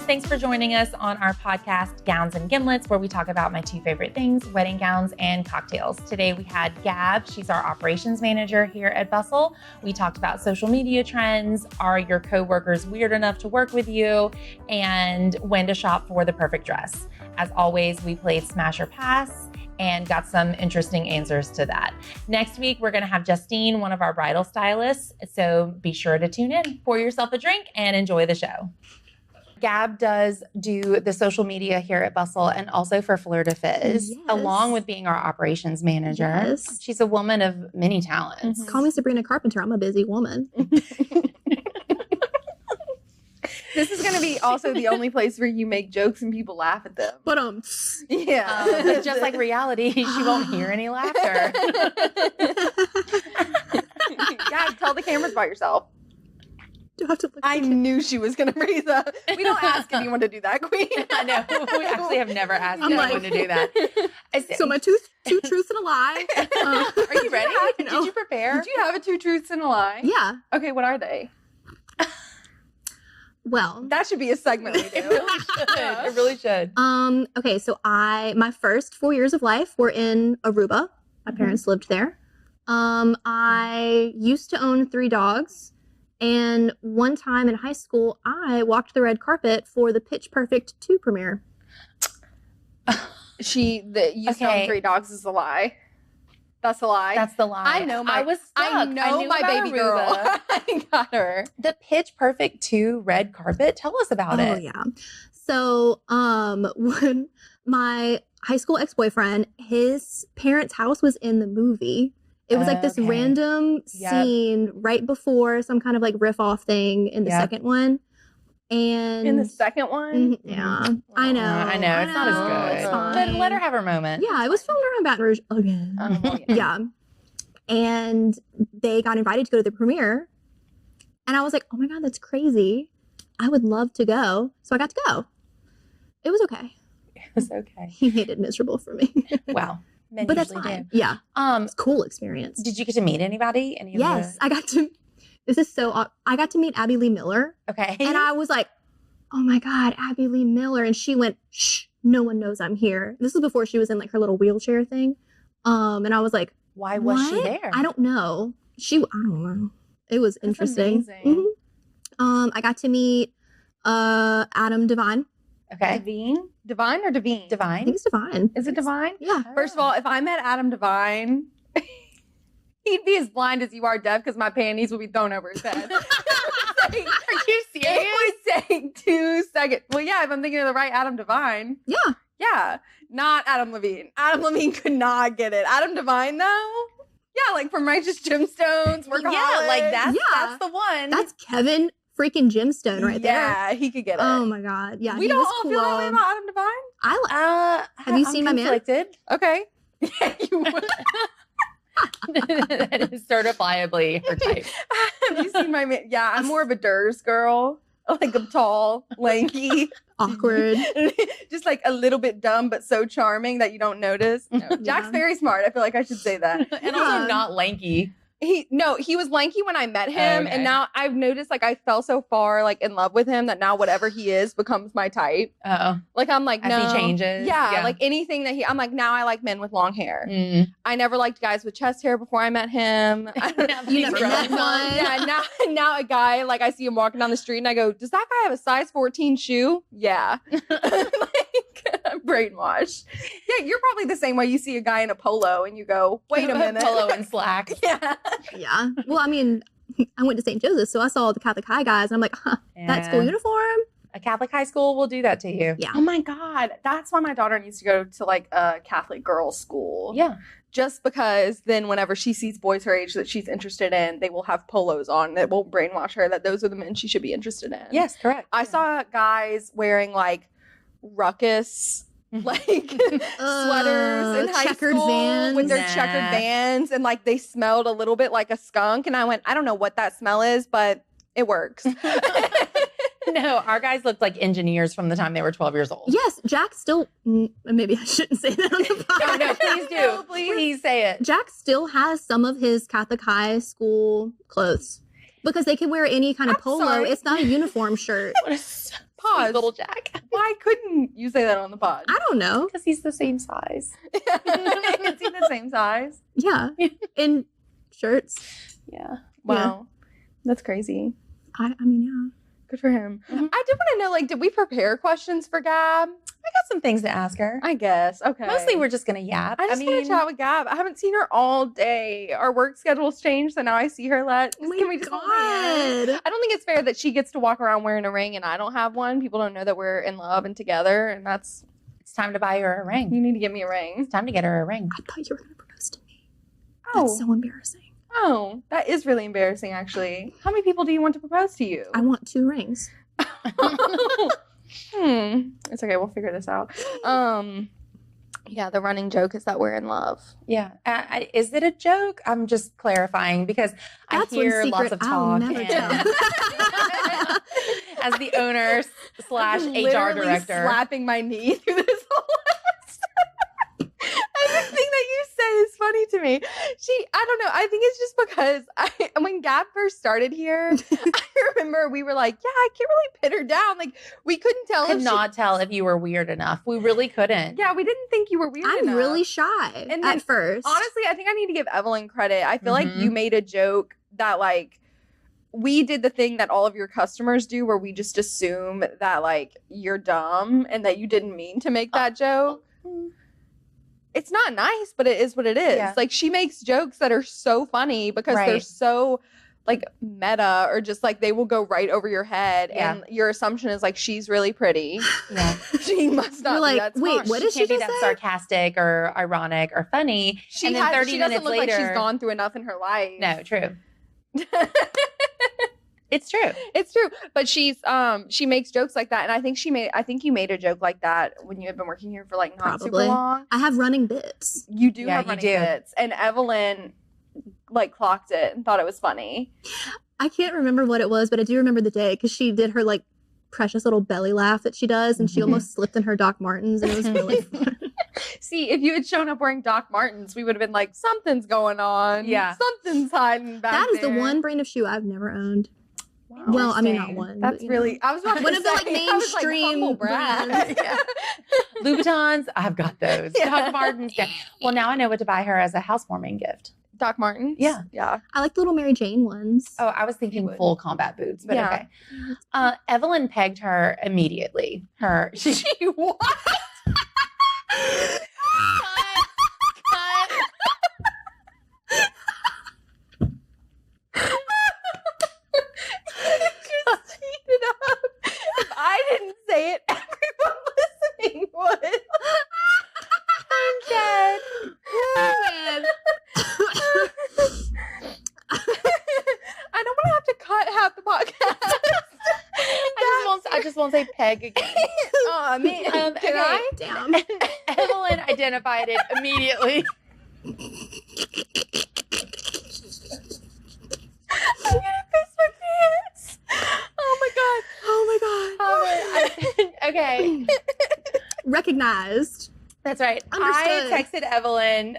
Thanks for joining us on our podcast, Gowns and Gimlets, where we talk about my two favorite things, wedding gowns and cocktails. Today we had Gab. She's our operations manager here at Bustle. We talked about social media trends, are your coworkers weird enough to work with you, and when to shop for the perfect dress. As always, we played Smash or Pass and got some interesting answers to that. Next week, we're gonna have Justine, one of our bridal stylists, so be sure to tune in. Pour yourself a drink and enjoy the show. Gab does do the social media here at Bustle and also for Fleur de Fizz, along with being our operations manager. Yes. She's a woman of many talents. Call me Sabrina Carpenter. I'm a busy woman. This is going to be also the only place where you make jokes and people laugh at them. But yeah. But just like reality, she won't hear any laughter. Yeah, tell the cameras about yourself. do I have to look I knew she was going to raise up. We don't ask anyone to do that, Queen. I know. We actually have never asked anyone to do that. So my two truths and a lie. Are you ready? Did you prepare? Did you have a 2 truths and a lie? Yeah. Okay, what are they? Well, That should be a segment we do. It really should. okay, so my first 4 years of life were in Aruba. My parents lived there. I used to own 3 dogs. And one time in high school, I walked the red carpet for the Pitch Perfect 2 premiere. You saw 3 dogs is a lie. That's a lie. That's the lie. I know I was stuck. I know my baby girl. I got her. The Pitch Perfect 2 red carpet. Tell us about it. Oh yeah. So when my high school ex-boyfriend, his parents' house was in the movie. It was like this random scene right before some kind of like riff-off thing in the second one. And in the second one? Yeah. I know. I know. It's not as good. It's fine. But let her have her moment. Yeah, it was filmed around Baton Rouge again. Yeah. And they got invited to go to the premiere. And I was like, oh my God, that's crazy. I would love to go. So I got to go. It was okay. It was okay. He made it miserable for me. Wow. Men but that's usually fine. do. Yeah. It's a cool experience. Did you get to meet anybody? Yes. I got to. This is so. I got to meet Abby Lee Miller. Okay. And I was like, oh my God, Abby Lee Miller. And she went, shh, no one knows I'm here. This was before she was in like her little wheelchair thing. And I was like, why was she there? I don't know. I don't know. It was interesting. Amazing. I got to meet Adam Devine. Okay. Divine or Devine? I Divine. think it's Devine. Is it Divine? Yeah. First of all, if I met Adam Devine, he'd be as blind as you are deaf because my panties would be thrown over his head. Are you serious? It would take 2 seconds. Well, yeah, if I'm thinking of the right Adam Devine. Yeah. Yeah. Not Adam Levine. Adam Levine could not get it. Adam Devine, though? Yeah, like from Righteous Gemstones. Yeah, like that's the one. That's Kevin freaking Gemstone right there. Yeah, he could get it. Oh my God. Yeah. We he don't was all cool. feel that way about Adam Devine? Have you seen my man? Conflicted. Okay. Yeah, you would. That is certifiably her type. Have you seen my man? Yeah, I'm more of a Durs girl. Like I'm tall, lanky, Awkward. just like a little bit dumb, but so charming that you don't notice. No, Jack's very smart. I feel like I should say that. And also not lanky. He was lanky when I met him, Okay. and now I've noticed like I fell so far like in love with him that now whatever he is becomes my type. Oh. Like I'm like As no, he changes. yeah, like anything that I'm like now I like men with long hair. Mm. I never liked guys with chest hair before I met him. You never met one. Yeah, now a guy like I see him walking down the street and I go, does that guy have a size 14 shoe? Yeah, like I'm brainwashed. Yeah, you're probably the same way. You see a guy in a polo and you go, wait a minute, Polo and slack. Yeah. Yeah. Well, I mean, I went to St. Joseph's, so I saw the Catholic High guys, and I'm like, that school uniform? A Catholic high school will do that to you. Yeah. Oh my God. That's why my daughter needs to go to like a Catholic girls' school. Yeah. Just because then whenever she sees boys her age that she's interested in, they will have polos on that will brainwash her that those are the men she should be interested in. Yes, correct. I saw guys wearing like ruckus like sweaters in high checkered school Vans. with their Nah. checkered Vans, and like they smelled a little bit like a skunk, and I went, I don't know what that smell is, but it works. No, our guys looked like engineers from the time they were 12 years old. Yes, Jack still, maybe I shouldn't say that on the podcast. No, please do. No, please. Please say it. Jack still has some of his Catholic high school clothes because they can wear any kind of I'm polo. sorry. It's not a uniform shirt. Pause. Sweet little Jack. Why couldn't you say that on the pod? I don't know. Because he's the same size. Is he the same size? Yeah. In shirts. Yeah. Wow. That's crazy. I mean, yeah. Good for him. Mhm. I did want to know, like, did we prepare questions for Gab? I got some things to ask her. I guess. Okay. Mostly we're just going to yap. I just want to chat with Gab. I haven't seen her all day. Our work schedule's changed, so now I see her Oh my Can we just hold hands? God. I don't think it's fair that she gets to walk around wearing a ring and I don't have one. People don't know that we're in love and together, and that's... It's time to buy her a ring. You need to get me a ring. It's time to get her a ring. I thought you were going to propose to me. Oh. That's so embarrassing. Oh, that is really embarrassing, actually. How many people do you want to propose to you? I want 2 rings. It's okay. We'll figure this out. Yeah, the running joke is that we're in love. Yeah. Is it a joke? I'm just clarifying because That's I hear one lots secret of I'll talk. never and- tell. As the owner / I'm HR literally director. slapping my knee through this whole Everything that you say is funny to me. I don't know. I think it's just because when Gab first started here, I remember we were like, yeah, I can't really pin her down. Like, we couldn't tell Could if not tell if you were weird enough. We really couldn't. Yeah, we didn't think you were weird I'm enough. really shy And then, at first. Honestly, I think I need to give Evelyn credit. I feel like Mhm. you made a joke that, like, we did the thing that all of your customers do where we just assume that, like, you're dumb and that you didn't mean to make that joke. It's not nice, but it is what it is. Yeah. Like, she makes jokes that are so funny because they're Right. so, like, meta, or just, like, they will go right over your head. Yeah. And your assumption is, like, she's really pretty. Yeah. She must not You're be like, that wait, smart. what did she Can't be just that say? sarcastic or ironic or funny. She and then 30 she minutes doesn't look later, like she's gone through enough in her life. No, true. It's true. It's true, but she makes jokes like that, and I think you made a joke like that when you had been working here for, like, not super Probably. long. I have running bits. You do Yeah, have you running do. bits, and Evelyn, like, clocked it and thought it was funny. I can't remember what it was, but I do remember the day because she did her, like, precious little belly laugh that she does, and she almost slipped in her Doc Martens, and it was really fun. See, if you had shown up wearing Doc Martens, we would have been like, something's going on. Yeah. Something's hiding back That is the there. one brand of shoe I've never owned. Well, I mean, not Interesting. one. That's but, you really. know. I was about to One of the, say, like, I was like, mainstream humble brag. brands. Yeah. Louboutins, I've got those. Yeah. Doc Martens. Yeah. Well, now I know what to buy her as a housewarming gift. Doc Martens. Yeah. Yeah. I like the little Mary Jane ones. Oh, I was thinking You would. full combat boots, but Yeah. okay. Evelyn pegged her immediately. She What? Just heated up. If I didn't say it, everyone listening would. I'm dead. I don't want to have to cut half the podcast. I just won't say peg again. Oh man, Can can I? Damn. Evelyn identified it immediately. I'm gonna piss my pants. Oh my god. Oh my God. Okay, recognized. that's right. Understood. I texted Evelyn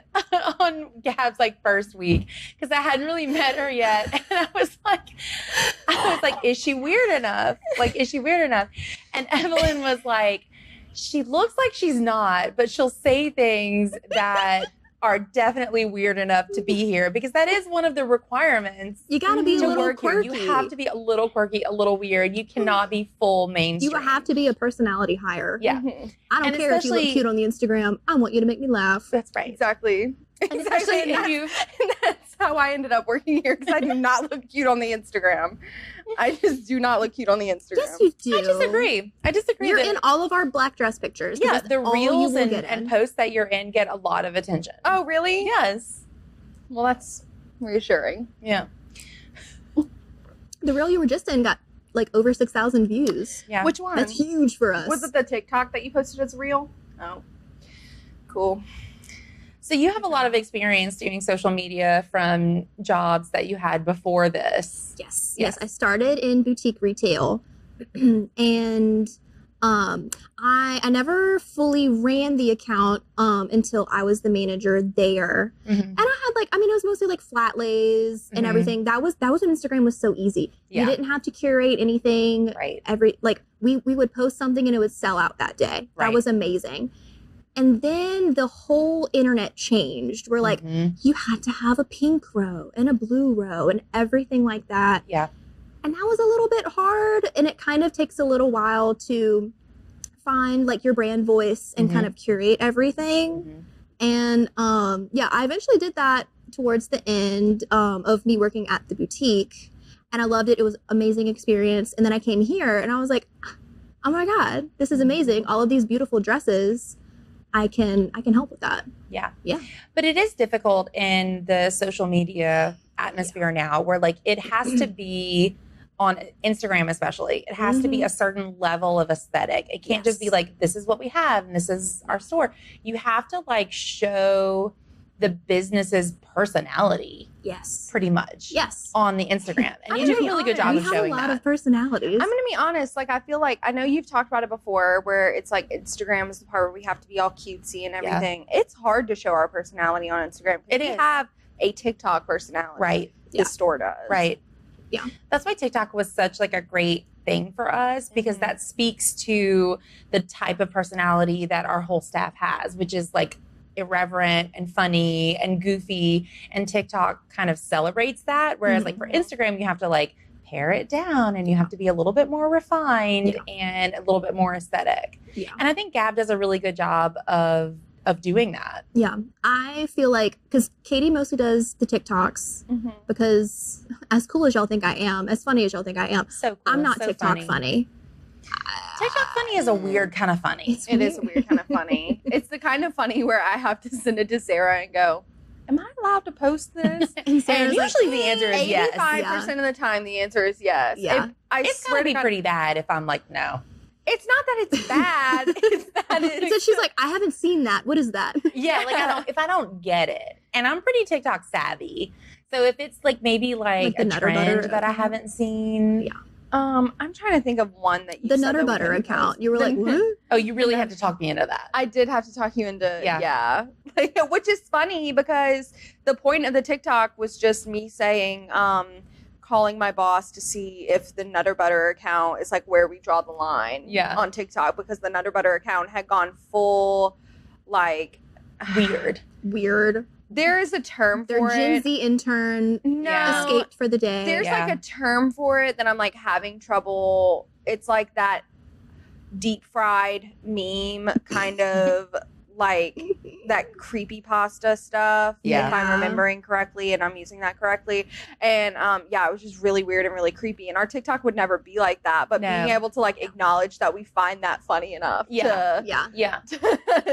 on Gab's like first week because I hadn't really met her yet, and I was like, is she weird enough? Like, is she weird enough? And Evelyn was like, she looks like she's not, but she'll say things that are definitely weird enough to be here because that is one of the requirements. You gotta be a To little work here, quirky. you have to be a little quirky, a little weird. You cannot be full mainstream. You have to be a personality hire. Yeah, Mhm. I don't And care if you look especially- cute on the Instagram. I want you to make me laugh. that's right. Exactly. And especially And if that's- you, and that's how I ended up working here because I do not look cute on the Instagram. I just do not look cute on the Instagram. Yes, you do. I disagree. You're that, in all of our black dress pictures. yeah, because the all you reels will and, get and in. posts that you're in get a lot of attention. Oh, really? Yes. Well, that's reassuring. Yeah. The reel you were just in got like over 6,000 views. Yeah. Which one? That's huge for us. Was it the TikTok that you posted as real? Oh, cool. So you have a lot of experience doing social media from jobs that you had before this. Yes. Yes. I started in boutique retail and I never fully ran the account until I was the manager there. And I had like, I mean, it was mostly like flat lays and everything. That was when Instagram was so easy. Yeah. You didn't have to curate anything. Right. We would post something and it would sell out that day. Right. That was amazing. And then the whole internet changed. Where like you had to have a pink row and a blue row and everything like that. Yeah. And that was a little bit hard. And it kind of takes a little while to find like your brand voice and kind of curate everything. And I eventually did that towards the end of me working at the boutique. And I loved it. It was an amazing experience. And then I came here and I was like, oh my God, this is amazing. All of these beautiful dresses. I can help with that. Yeah. Yeah. But it is difficult in the social media atmosphere now where like it has to be on Instagram, especially, it has to be a certain level of aesthetic. It can't just be like, this is what we have and this is our store. You have to like show the business's personality. Yes. Pretty much. Yes. On the Instagram. And you do a really good job of showing We have a lot that. of personalities. I'm gonna be honest, like I feel like I know you've talked about it before where it's like Instagram is the part where we have to be all cutesy and everything. It's hard to show our personality on Instagram. It we is. have a TikTok personality. Right. The store does. Right. Yeah. That's why TikTok was such like a great thing for us because that speaks to the type of personality that our whole staff has, which is like irreverent and funny and goofy, and TikTok kind of celebrates that. Whereas like for Instagram, you have to like pare it down and you have to be a little bit more refined and a little bit more aesthetic. Yeah. And I think Gab does a really good job of doing that. Yeah. I feel like, because Katie mostly does the TikToks, because as cool as y'all think I am, as funny as y'all think I am, So cool. I'm not so TikTok funny. TikTok funny is a weird kind of funny. It is a weird kind of funny. It's the kind of funny where I have to send it to Sarah and go, am I allowed to post this? And And Sarah's like, usually the answer is yes. 85% of the time, the answer is yes. Yeah. It's swear gotta be to God, pretty bad if I'm like, no. It's not that it's bad. It's that it's so she's like, I haven't seen that. What is that? Yeah, like if I don't get it, and I'm pretty TikTok savvy, so if it's like maybe like the a Nutter trend Butter that I account? haven't seen, Yeah. I'm trying to think of one that you The said Nutter that we Butter couldn't account. post. You were like, what? oh, you really had to talk me into that. I did have to talk you into Yeah. Like, which is funny because the point of the TikTok was just me saying, calling my boss to see if the Nutter Butter account is like where we draw the line on TikTok, because the Nutter Butter account had gone full like Weird. There is a term Their for Gen it. Z intern No, escaped for the day. there's like a term for it that I'm like having trouble. It's like that deep fried meme kind of like that creepypasta stuff. Yeah. If I'm remembering correctly and I'm using that correctly. And it was just really weird and really creepy. And our TikTok would never be like that. But being able to like acknowledge that we find that funny enough to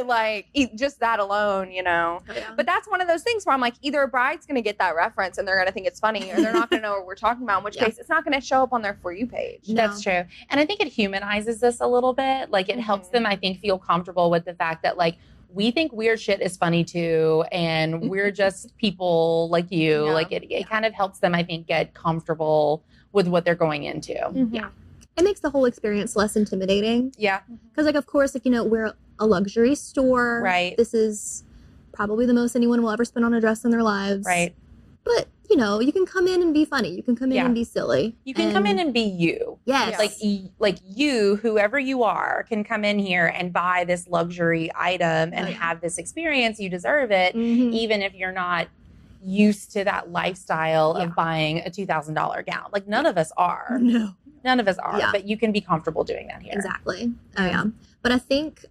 like just that alone, you know. But that's one of those things where I'm like, either a bride's gonna get that reference and they're gonna think it's funny, or they're not gonna know what we're talking about, in which case it's not gonna show up on their For You page. No. That's true. And I think it humanizes this a little bit. Like it helps them, I think, feel comfortable with the fact that like we think weird shit is funny too, and we're just people like you. Like it kind of helps them, I think, get comfortable with what they're going into. Yeah. It makes the whole experience less intimidating. Yeah. Because, like, of course, like, you know, we're a luxury store. Right. This is probably the most anyone will ever spend on a dress in their lives. Right. But, you know, you can come in and be funny. You can come in and be silly. You can come in and be you. Yes. Like you, whoever you are, can come in here and buy this luxury item and have this experience. You deserve it, even if you're not used to that lifestyle of buying a $2,000 gown. Like none of us are. No. None of us are, but you can be comfortable doing that here. Exactly. I am. But I think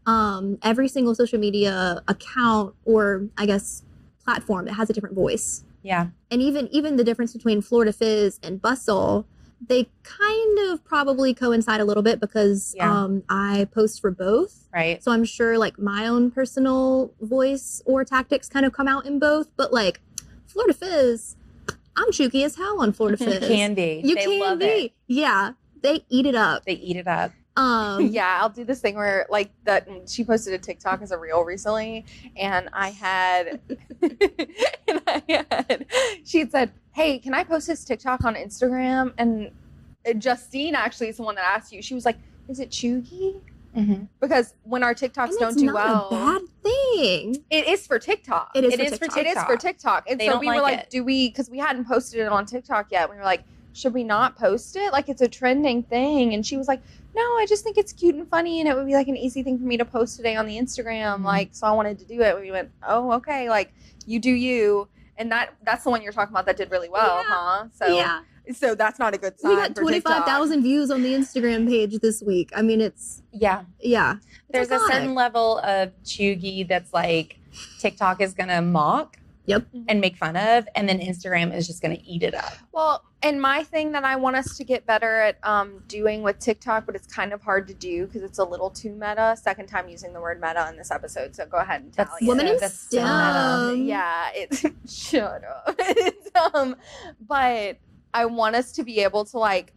every single social media account, or I guess platform, it has a different voice. Yeah. And even the difference between Florida Fizz and Bustle, they kind of probably coincide a little bit because I post for both. Right. So I'm sure like my own personal voice or tactics kind of come out in both. But like Florida Fizz, I'm chooky as hell on Florida Fizz. You can be. You they can love be. it. Yeah. They eat it up. They eat it up. I'll do this thing where like that she posted a TikTok as a reel recently, and she had said, hey, can I post this TikTok on Instagram? And Justine actually is the one that asked you. She was like, is it chuggy? Because when our TikToks And don't it's do not well, a bad thing. it is for TikTok. It is It for is for TikTok. It is for TikTok. And They so don't we were like like, it. do we, because we hadn't posted it on TikTok yet. We were like, should we not post it? Like, it's a trending thing. And she was like, no, I just think it's cute and funny. And it would be like an easy thing for me to post today on the Instagram. Like, so I wanted to do it. We went, oh, okay. Like, you do you. And that's the one you're talking about that did really well, huh? So that's not a good sign. We got 25,000 views on the Instagram page this week. I mean, it's There's a certain level of chuggy that's like TikTok is gonna mock and make fun of, and then Instagram is just gonna eat it up. Well, and my thing that I want us to get better at doing with TikTok, but it's kind of hard to do because it's a little too meta. Second time using the word meta in this episode, so go ahead and tell you. Women in That's STEM. Yeah, it's shut up. It's but I want us to be able to like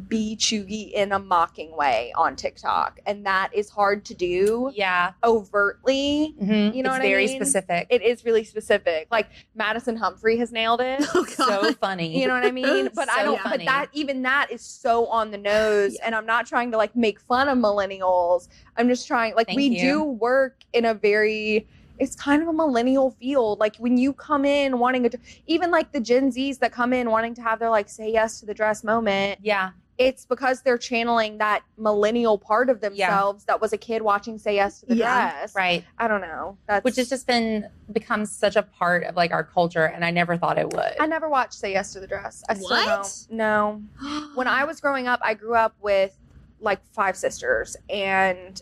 be chuggy in a mocking way on TikTok, and that is hard to do. Yeah, overtly. You know it's what I very mean? specific. It is really specific. Like Madison Humphrey has nailed it. Oh, God. So funny. You know what I mean? But So I don't. funny. But that is so on the nose, and I'm not trying to like make fun of millennials. I'm just trying. Like Thank we you. do work in a very. It's kind of a millennial field. Like when you come in wanting to, even like the Gen Zs that come in wanting to have their like say yes to the dress moment. Yeah. It's because they're channeling that millennial part of themselves that was a kid watching Say Yes to the Dress. Right. I don't know. Which has just become such a part of like our culture, and I never thought it would. I never watched Say Yes to the Dress. I still What? don't. No. When I was growing up, I grew up with like 5 sisters, and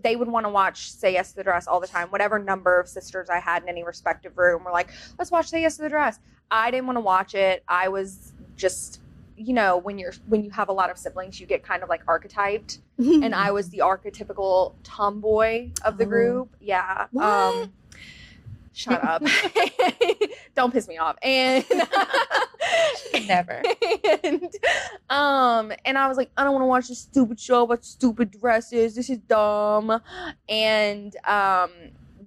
they would want to watch Say Yes to the Dress all the time. Whatever number of sisters I had in any respective room were like, let's watch Say Yes to the Dress. I didn't want to watch it. I was just, you know, when you have a lot of siblings, you get kind of like archetyped, and I was the archetypical tomboy of the group. Yeah. What? Shut up. Don't piss me off. And Never. And I was like, I don't want to watch this stupid show about stupid dresses. This is dumb. And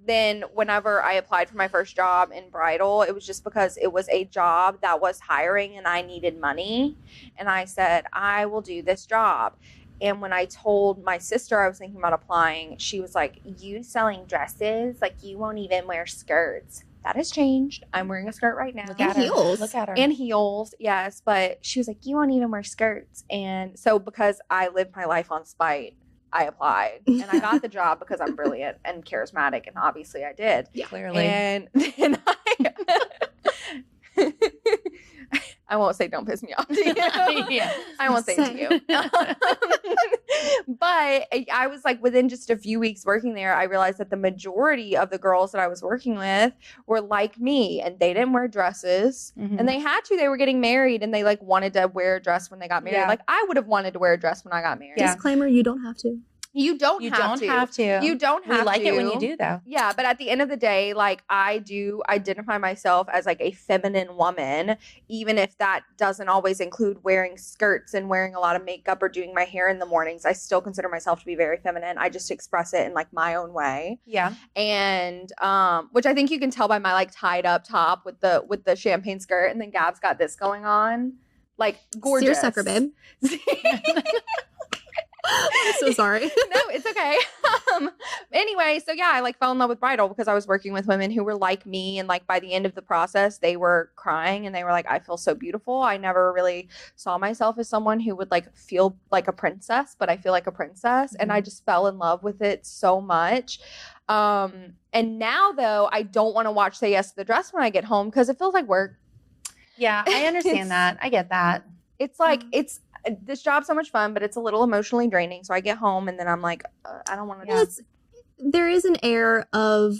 then whenever I applied for my first job in bridal, it was just because it was a job that was hiring and I needed money. And I said, I will do this job. And when I told my sister I was thinking about applying, she was like, you selling dresses? Like, you won't even wear skirts. That has changed. I'm wearing a skirt right now. Look at her. heels. Look at her. And heels, yes. But she was like, you won't even wear skirts. And so because I lived my life on spite, I applied. And I got the job because I'm brilliant and charismatic. And obviously I did. Clearly. And then I won't say don't piss me off to you. Yeah. I won't say it to you. But I was like, within just a few weeks working there, I realized that the majority of the girls that I was working with were like me, and they didn't wear dresses. And they had to. They were getting married, and they like wanted to wear a dress when they got married. Yeah. Like I would have wanted to wear a dress when I got married. Yeah. Disclaimer, you don't have to. You don't You have don't to. have to. You don't have We to. like it when you do, though. Yeah, but at the end of the day, like I do identify myself as like a feminine woman, even if that doesn't always include wearing skirts and wearing a lot of makeup or doing my hair in the mornings. I still consider myself to be very feminine. I just express it in like my own way. Yeah. And which I think you can tell by my like tied up top with the champagne skirt, and then Gab's got this going on. Like gorgeous. Seersucker, babe. I'm so sorry. No, it's okay. Anyway, so yeah, I like fell in love with bridal because I was working with women who were like me, and like by the end of the process, they were crying and they were like, I feel so beautiful. I never really saw myself as someone who would like feel like a princess, but I feel like a princess. And I just fell in love with it so much. And now though, I don't want to watch Say Yes to the Dress when I get home because it feels like work. Yeah, I understand that. I get that. It's like, this job's so much fun, but it's a little emotionally draining. So I get home and then I'm like, I don't want to do this. There is an air of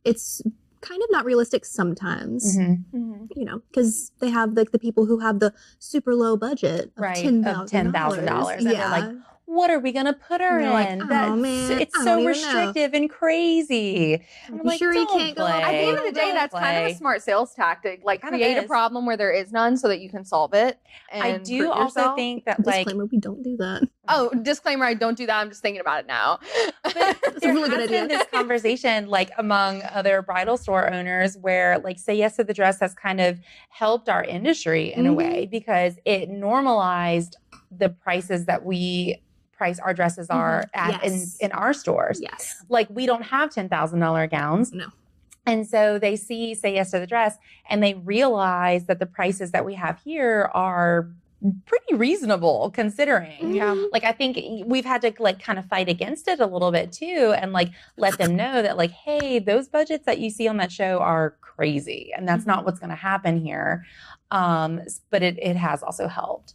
it's kind of not realistic sometimes, Mm-hmm. you know, because they have like the people who have the super low budget of Right. $10,000. Of $10,000. And Yeah. they're like, what are we going to put her And you're like, in? "Oh, man, It's I so don't even restrictive and crazy. I'm You like, sure you "Don't can't go play. up At the end of the day, Don't that's kind of play." a smart sales tactic. Like Kind of create a is. problem where there is none so that you can solve it. And I do prove also yourself. think that like Disclaimer, we don't do that. Oh, disclaimer, I don't do that. I'm just thinking about it now. But a there really has good been idea. this conversation like among other bridal store owners where like Say Yes to the Dress has kind of helped our industry in a way because it normalized the prices that we price our dresses are at Yes. in our stores. Yes. Like we don't have $10,000 gowns. No. And so they say yes to the dress, and they realize that the prices that we have here are pretty reasonable considering. Yeah. Like, I think we've had to like kind of fight against it a little bit too, and like let them know that like, hey, those budgets that you see on that show are crazy, and that's not what's going to happen here. But it has also helped.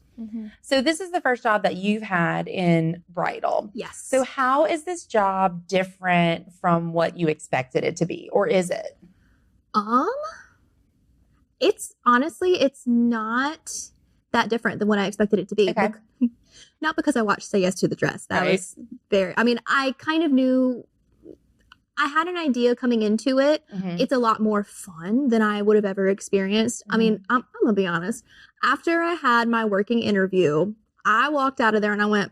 So this is the first job that you've had in bridal. Yes. So how is this job different from what you expected it to be, or is it? It's honestly, it's not that different than what I expected it to be. Okay. Not because I watched Say Yes to the Dress. That Right. was I mean, I kind of knew, I had an idea coming into it. It's a lot more fun than I would have ever experienced. I mean, I'm gonna be honest. After I had my working interview, I walked out of there and I went,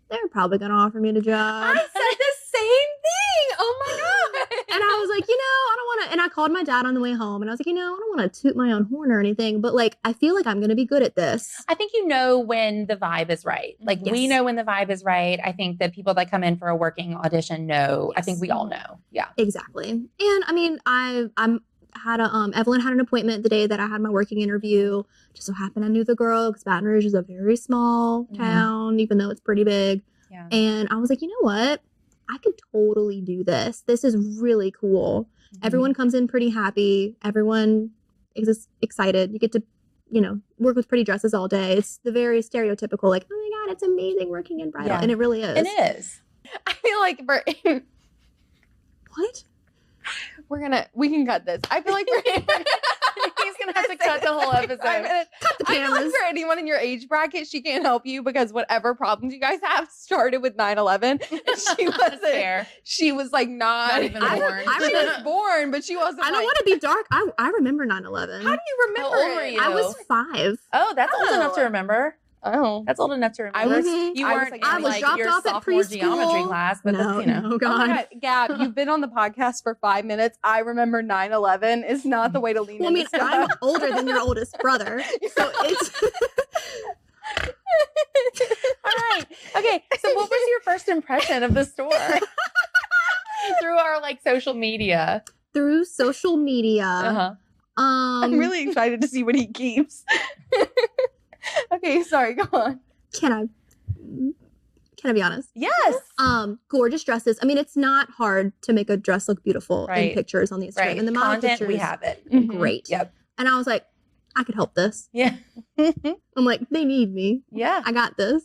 they're probably gonna offer me the job. I said the same thing. Oh my God. And I was like, I don't want to. And I called my dad on the way home and I was like, I don't want to toot my own horn or anything, but like, I feel like I'm going to be good at this. I think you know when the vibe is right. Like we Yes. know when the vibe is right. I think that people that come in for a working audition know. I think we all know. Yeah. Exactly. And I mean, I'm had a, Evelyn had an appointment the day that I had my working interview. Just so happened I knew the girl because Baton Rouge is a very small town, even though it's pretty big. Yeah. And I was like, you know what? I could totally do this. This is really cool. Everyone comes in pretty happy. Everyone is excited. You get to, work with pretty dresses all day. It's the very stereotypical, like, oh my God, it's amazing working in bridal. Yeah. And it really is. It is. I feel like What? we can cut this. I feel like He's going to have to cut the whole episode. Cut the I feel like cameras. for anyone in your age bracket, she can't help you because whatever problems you guys have started with 9/11. She wasn't. Fair. She was like not even I- born. She was born, but she wasn't. I don't like, want to be dark. I remember 9/11. How do you remember How old it? were you? I was 5. Oh, that's old Oh. enough to remember. Oh, That's old enough to remember. I was- You I was weren't like- in I was like dropped your off at sophomore geometry preschool. class, but No, that's, no, Oh God. my God, Gab, you've been on the podcast for 5 minutes. I remember 9/11 is not the way to lean Well, I mean, into I'm stuff. older than your oldest brother. So it's All right. Okay. So what was your first impression of the store? Through our like social media. through social media. Uh-huh. I'm really excited to see what he keeps. Okay, sorry, go on. Can I be honest? Yes. Gorgeous dresses. I mean, it's not hard to make a dress look beautiful Right. in pictures on the Instagram. Right. And the model Content, pictures, we have it. great. Yep. And I was like, I could help this. Yeah. I'm like, they need me. Yeah. I got this.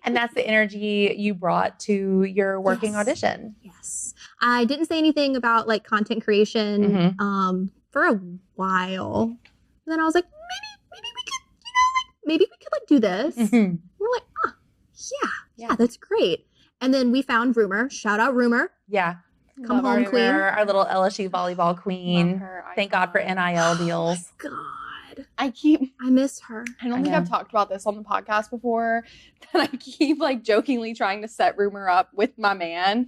And that's the energy you brought to your working Yes. audition. Yes. I didn't say anything about like content creation for a while. And then I was like, maybe we could, maybe we could like do this. Mhm. We're like, yeah, that's great. And then we found Rumor. Shout out Rumor. Yeah. Come Love home, our, queen. Our little LSU volleyball queen. Love her. Thank God for NIL deals. God, I miss her. don't think know. I've talked about this on the podcast before, that I keep like jokingly trying to set Rumor up with my man.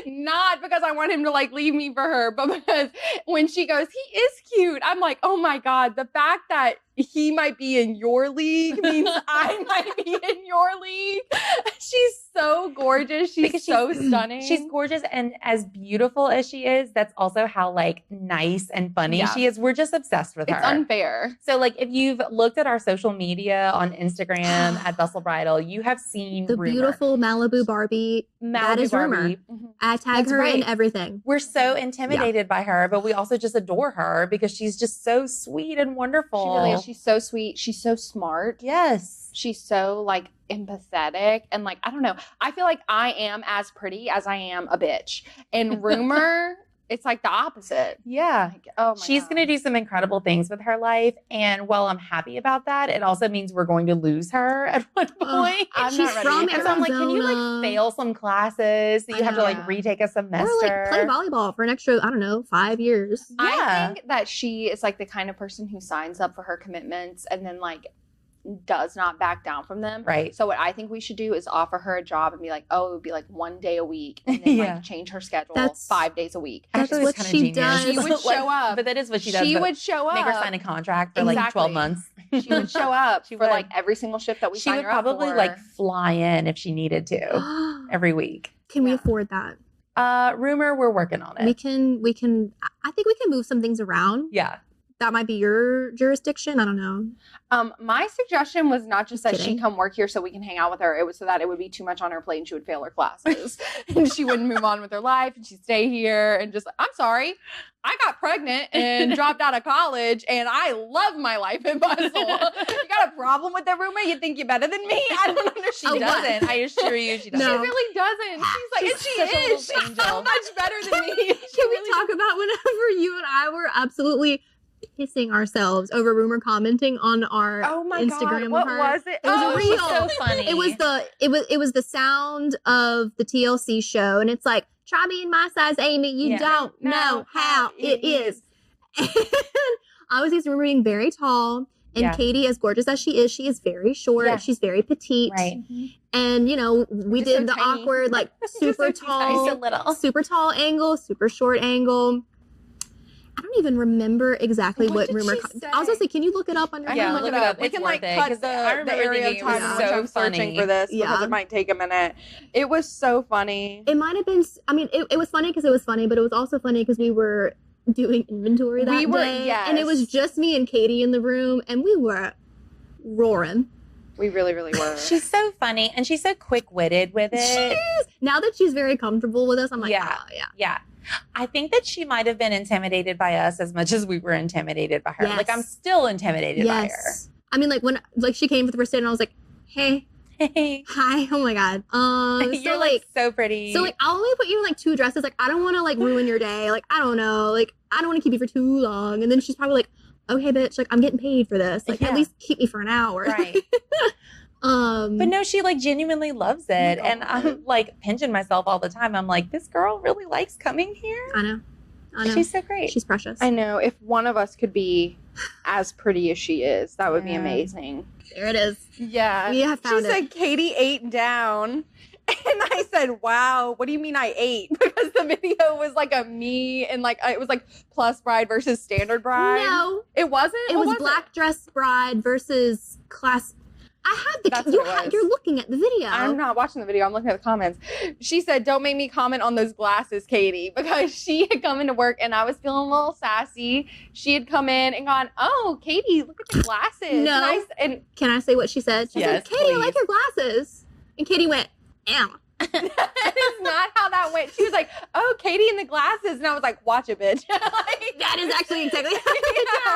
not because I want him to like leave me for her, but because when she goes, he is cute. I'm like, oh my God, the fact that he might be in your league means I might be in your league. She's so gorgeous. She's so stunning. She's gorgeous, and as beautiful as she is, that's also how like nice and funny Yeah. she is. We're just obsessed with it's her. unfair. So like if you've looked at our social media on Instagram at Bustle Bridal, you have seen The Rumor. beautiful Malibu Barbie. that is Rumor. Barbie. I tag That's her in right. everything. We're so intimidated by her, but we also just adore her because she's just so sweet and wonderful. She really is. She's so sweet. She's so smart. Yes. She's so like empathetic and like, I don't know. I feel like I am as pretty as I am a bitch. And Rumor, it's like the opposite. Yeah. Like, oh my She's God. going to do some incredible things with her life. And while I'm happy about that, it also means we're going to lose her at one point. I'm She's not ready. from And so I'm like, can you like Arizona. fail some classes? So you I have to like know. retake a semester. Or like play volleyball for an extra, 5 years. Yeah. I think that she is like the kind of person who signs up for her commitments and then like does not back down from them. Right. So what I think we should do is offer her a job and be like, oh, it would be like 1 day a week and then Yeah. like change her schedule That's- 5 days a week. That's Actually, what it's kinda she genius. does. She would show up. But that is what she does. She but would show up. Make her sign a contract for like 12 Exactly. months. She would show up She for would. like every single shift that we She signed would her up probably for. like fly in if she needed to every week. Can we Yeah. afford that? Rumor, we're working on it. We can, I think we can move some things around. Yeah. That might be your jurisdiction. I don't know. My suggestion was not just that she Kidding. come work here so we can hang out with her. It was so that it would be too much on her plate and she would fail her classes and she wouldn't move on with her life and she'd stay here and just, I'm sorry, I got pregnant and dropped out of college and I love my life in Bustle. You got a problem with the roommate? You think you're better than me? I don't understand. She doesn't. I assure you she doesn't. She No. really doesn't. She's like, and she such a little is. She's angel. so much better than me. Can we talk about whenever you and I were absolutely pissing ourselves over rumor commenting on our Oh my Instagram God, what of her? was it? It was a Oh, reel. she's so funny. It was the sound of the TLC show, and it's like, try being my size, Amy. You Yeah. don't know how it is. And I was used to remember being very tall, and Yeah. Katie, as gorgeous as she is very short. Yeah. She's very petite. Right. And we Just did so the tiny. awkward, like super so tall, Just a little. super tall angle, super short angle. I don't even remember exactly What what did rumor. she I was gonna say? say, can you look it up on your I Yeah, can phone? look look it it up. up. We It's can worth like it, cut 'cause the I remember area of thinking it was time in so which I'm searching funny. for this because Yeah. it might take a minute. It was so funny. It might have been. I mean, it was funny because it was funny, but it was also funny because we were doing inventory that We were- day, and it was yes. just me and Katie in the room, and we were roaring. We really, really were. She's so funny and she's so quick-witted with it. Now that she's very comfortable with us, I'm like, Yeah. oh yeah. Yeah. I think that she might have been intimidated by us as much as we were intimidated by her. Yes. Like, I'm still intimidated by her. Yes. I mean, like when she came for the first day, and I was like, hey, Hey. hi, oh my god. You're So like so pretty. So like I'll only put you in like 2 dresses. Like I don't want to like ruin your day. Like I don't know. Like I don't want to keep you for too long. And then she's probably like, okay, bitch. Like I'm getting paid for this. Like Yeah. at least keep me for an hour. right. But no, she like genuinely loves it. Oh, And I'm like pinching myself all the time. I'm like, this girl really likes coming here. I know. She's so great. She's precious. I know. If one of us could be as pretty as she is, that would be Yeah. amazing. There it is. Yeah. We have She found it. said Katie ate down. And I said, wow, what do you mean I ate? Because the video was like a me and like it was like plus bride versus standard bride. No, It wasn't? it What was black dress bride versus class. I have the. That's what it was. You're looking at the video. I'm not watching the video. I'm looking at the comments. She said, don't make me comment on those glasses, Katie, because she had come into work and I was feeling a little sassy. She had come in and gone, oh, Katie, look at the glasses. No. And Can I say what she said? She Yes, said, Katie, I like please. your glasses. And Katie went, ew. that is not how that went. She was like, oh, Katie and the glasses. And I was like, watch it, bitch. Like, That is actually exactly how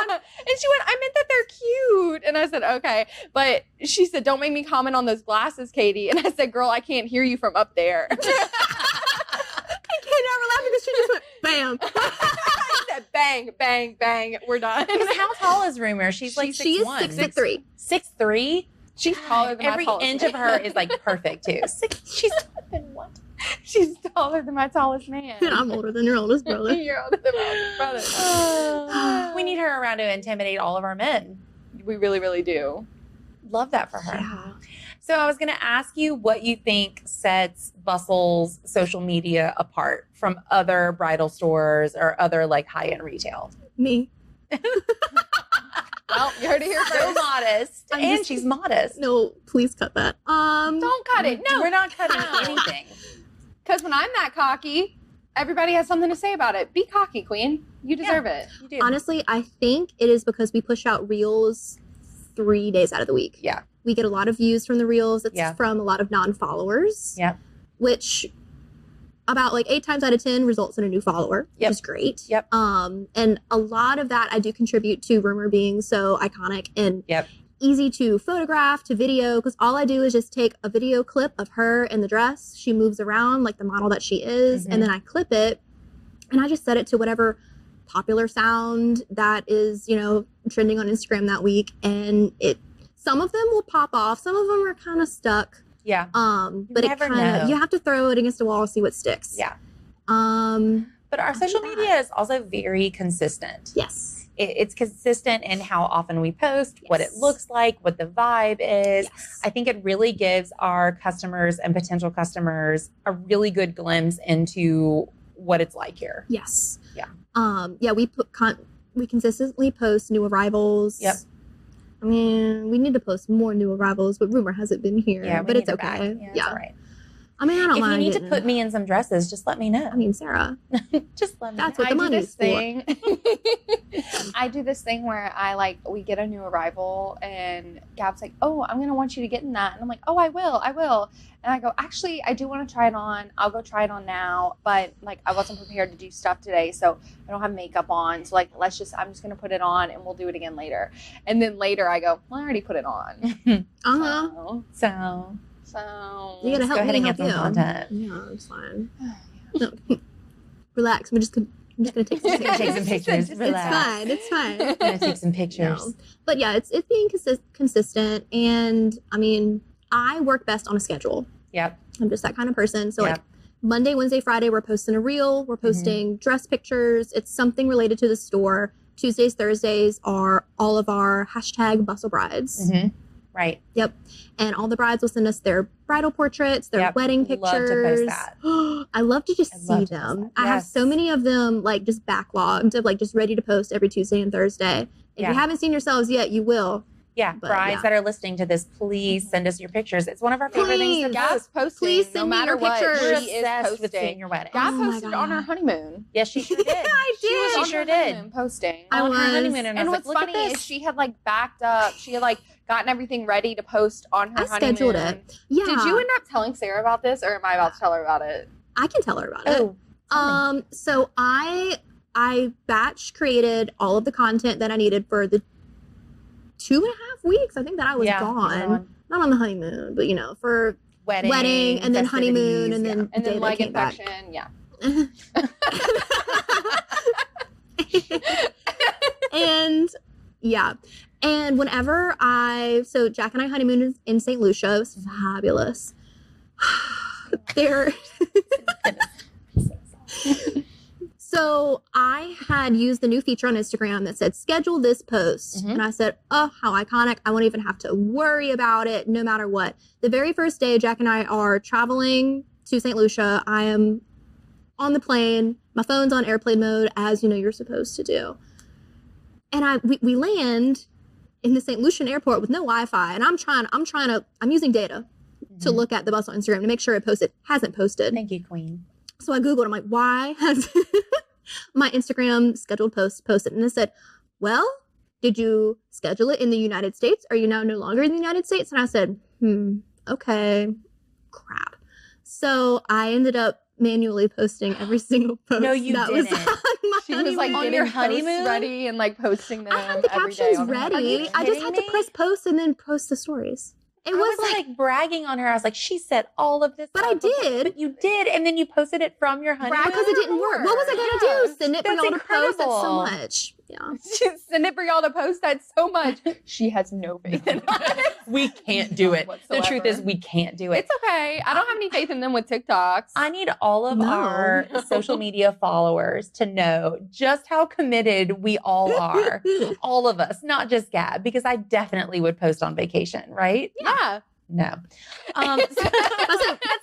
yeah. And she went, I meant that they're cute. And I said, okay. But she said, don't make me comment on those glasses, Katie. And I said, girl, I can't hear you from up there. I can't ever laugh because she just went, bam. I said, bang, bang, bang. We're done. Because how tall is Rumor? She's like 6'1". She is 6'3". 6'3"? She's taller than Every my tallest inch man. of her is like perfect too. She's taller than what? She's taller than my tallest man. And I'm older than your oldest brother. You're older than my oldest brother. We need her around to intimidate all of our men. We really, really do. Love that for her. Yeah. So I was going to ask you what you think sets Bustle's social media apart from other bridal stores or other like high-end retail. Me. Well, you heard it here So first. modest, I'm and just- she's modest. No, please cut that. Don't cut it. No. we're not cutting No. anything. Because when I'm that cocky, everybody has something to say about it. Be cocky, queen. You deserve it. You do. Honestly, I think it is because we push out reels 3 days out of the week. Yeah. We get a lot of views from the reels. It's Yeah. from a lot of non-followers. Yep. Which about like 8 times out of 10 results in a new follower, Yep. which is great. Yep. And a lot of that I do contribute to Rumor being so iconic and Yep. easy to photograph, to video, because all I do is just take a video clip of her in the dress. She moves around like the model that she is, Mhm. and then I clip it and I just set it to whatever popular sound that is, trending on Instagram that week. And some of them will pop off, some of them are kind of stuck. Yeah. But never it kind know. of, you have to throw it against a wall and see what sticks. Yeah. But But our social media is also very consistent. yes. It's consistent in how often we post, what it Yes. looks like, what the vibe is. Yes. I think it really gives our customers and potential customers a really good glimpse into what it's like here. Yes. Yeah. We consistently post new arrivals. Yep. I mean, we need to post more new arrivals, but rumor has it been here. Yeah, we but need it's her back. okay. Yeah, it's all right. I mean, I don't If mind. you need to getting- put me in some dresses, just let me know. I mean, Sarah, Just let me that's know. what the money's for. I do this thing where we get a new arrival and Gab's like, oh, I'm going to want you to get in that. And I'm like, oh, I will. And I go, actually, I do want to try it on. I'll go try it on now. But like, I wasn't prepared to do stuff today. So I don't have makeup on. So like, I'm just going to put it on and we'll do it again later. And then later I go, well, I already put it on. So You gotta Let's help go ahead me and help get some you. content. Yeah, it's fine. No. Relax. I'm just gonna take some Just gonna take some pictures. It's Relax. fine. It's fine. I'm gonna take some pictures. No. But yeah, it's being consistent, and I mean, I work best on a schedule. Yep. I'm just that kind of person. So Yep. like Monday, Wednesday, Friday, we're posting a reel. We're posting dress pictures. It's something related to the store. Tuesdays, Thursdays are all of our hashtag Bustle Brides. Mm-hmm. Right. Yep. And all the brides will send us their bridal portraits, their Yep. wedding Love to pictures. post that. I love to just I see love to post them. that. I have Yes. so many of them like just backlogged of like just ready to post every Tuesday and Thursday. If Yeah. you haven't seen yourselves yet, you will. Yeah, But, brides yeah. that are listening to this, please send us your pictures. It's one of our favorite things to Please. Gab's post. posting. Please no send me matter your what, pictures. We're she is obsessed with seeing posting. your wedding. Gab Oh my posted on her God. honeymoon. Yes, she sure did. I She was did. on She sure her did. honeymoon posting. I On her was. honeymoon, and I And was what's like, look funny at is this. she had like backed up. She had like gotten everything ready to post on her I honeymoon. scheduled it. Yeah. Did you end up telling Sarah about this, or am I about to tell her about it? I can tell her about it. Oh, So I batch created all of the content that I needed for the 2.5 weeks. I think that I was yeah, gone. Not on the honeymoon, but for wedding and then honeymoon, and then And the day then that I leg came back. infection. Yeah. And yeah. And whenever so Jack and I honeymooned in St. Lucia. It was fabulous. There. So I had used the new feature on Instagram that said, schedule this post. Mhm. And I said, oh, how iconic. I won't even have to worry about it no matter what. The very first day, Jack and I are traveling to St. Lucia. I am on the plane. My phone's on airplane mode, as you know you're supposed to do. And we land in the St. Lucian airport with no Wi-Fi. And I'm using data to look at the Bustle Instagram to make sure it hasn't posted. Thank you, Queen. So I Googled, I'm like, why has my Instagram scheduled post posted? And it said, well, did you schedule it in the United States? Are you now no longer in the United States? And I said, okay, crap. So I ended up manually posting every single post. No, you that didn't. Was on my She was like honeymoon. On getting your posts honeymoon? ready and like posting them. I had the every day captions on her ready. honeymoon. I just kidding had me? to press post and then post the stories. It I was was like bragging on her. I was like, she said all of this. But I stuff before- did. But you did. And then you posted it from your honeymoon. because it didn't work. What was I going to Yeah. do? Send it for That's y'all to post? That's so incredible. much. Yeah. She send it for y'all to post that so much. She has no faith in us. We can't do it. The Whatsoever. truth is, we can't do it. It's okay. I don't have any faith in them with TikToks. I need all of No. our social media followers to know just how committed we all are. All of us, not just Gab, because I definitely would post on vacation, right? yeah. No. I said,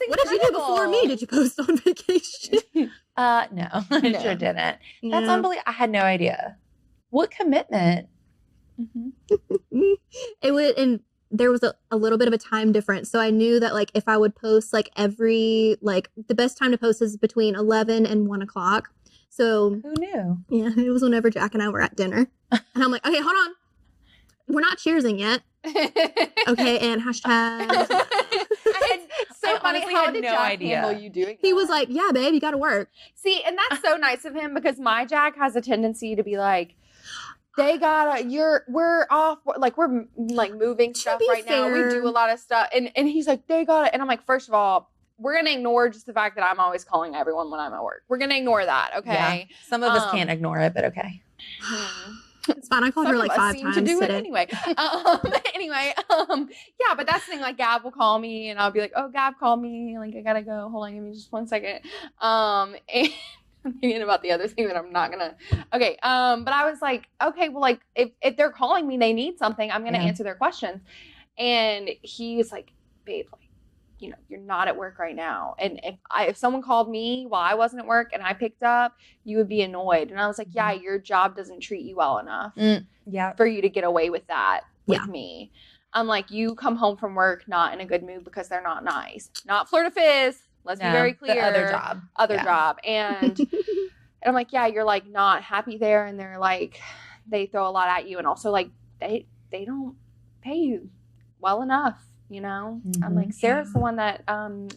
what did you do before me? Did you post on vacation? No, I No. sure didn't. That's Yeah. unbelievable. I had no idea. What commitment? It would, and there was a little bit of a time difference. So I knew that like if I would post like the best time to post is between 11 and 1 o'clock. So Who knew? yeah, it was whenever Jack and I were at dinner. And I'm like, okay, hold on. We're not cheersing yet. Okay, and hashtag. So I funny. honestly How had did no Jack idea. handle you doing He that? was like, yeah, babe, you got to work. See, and that's so nice of him because my Jack has a tendency to be like, we're off, like we're like moving stuff be right now. fair- We do a lot of stuff. And he's like, they got it. And I'm like, first of all, we're going to ignore just the fact that I'm always calling everyone when I'm at work. We're going to ignore that. Okay. Yeah. Some of us can't ignore it, but okay. It's fine. I called Some her of like us 5 seem times to do today. it anyway. Yeah, but that's the thing. Like Gab will call me, and I'll be like, "Oh, Gab called me. Like I gotta go. Hold on, give me just 1 second." And I'm thinking about the other thing that I'm not gonna. Okay. But I was like, okay, well, like if they're calling me, they need something. I'm gonna Yeah. answer their questions. And he was like, "Babe, like, you know, you're not at work right now. And if someone called me while I wasn't at work and I picked up, you would be annoyed." And I was like, yeah, your job doesn't treat you well enough Yeah. for you to get away with that. with Yeah. me. I'm like, you come home from work not in a good mood because they're not nice. Not flirt of fizz. Let's be very clear. The other job. Other Yeah. job. And I'm like, yeah, you're like not happy there. And they're like, they throw a lot at you. And also like, they don't pay you well enough, you know? I'm like, Sarah's the one that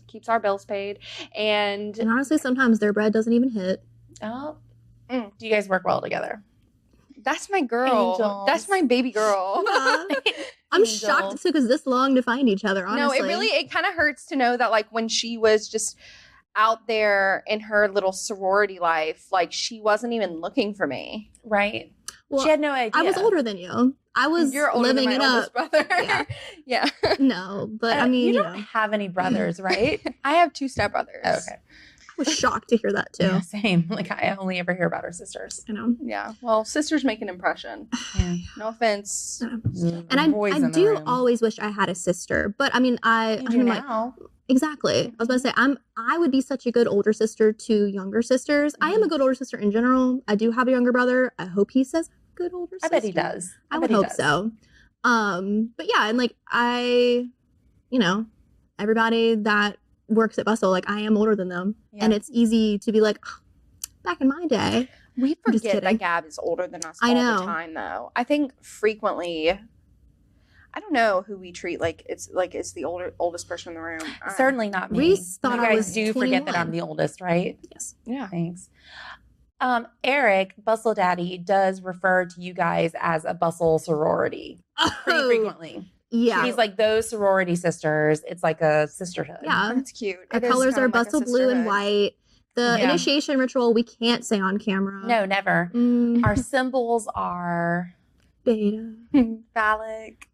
keeps our bills paid. And honestly, sometimes their bread doesn't even hit. Oh. Do you guys work well together? that's my girl. Angels. That's my baby girl. Yeah. I'm Angels. shocked it took us this long to find each other, honestly. No, it kind of hurts to know that like when she was just out there in her little sorority life, like she wasn't even looking for me. Right. Well, She had no idea. I was older than you. I was You're older living than it my up. oldest brother. Yeah. Yeah. No, but I mean, you you don't know, have any brothers, right? I have 2 stepbrothers. Okay. I was shocked to hear that too. Yeah, same. Like I only ever hear about her sisters. You know, Yeah. Well, sisters make an impression. Yeah. No offense. and I do always wish I had a sister, but I mean, You do I'm like, now. exactly. I was about to say, I would be such a good older sister to younger sisters. I am a good older sister in general. I do have a younger brother. I hope he says good older sister. I bet he does. I bet would he hope does. so. But yeah, and like everybody that works at Bustle, like I am older than them, Yeah. and it's easy to be like, "Oh, back in my day." We I'm just forget kidding. that Gab is older than us I all know. the time, though. I think frequently, I don't know who we treat like it's the oldest person in the room. Certainly not me. Reese thought you I guys was do forget that 21. I'm the oldest, right? Yes. Yeah. Thanks. Eric, Bustle Daddy, does refer to you guys as a bustle sorority pretty Oh, frequently. yeah. He's like those sorority sisters. It's like a sisterhood. Yeah. That's cute. Our It is colors kind are of like a bustle blue and sisterhood. white. The Yeah. initiation ritual we can't say on camera. No, never. Our symbols are Beta. phallic.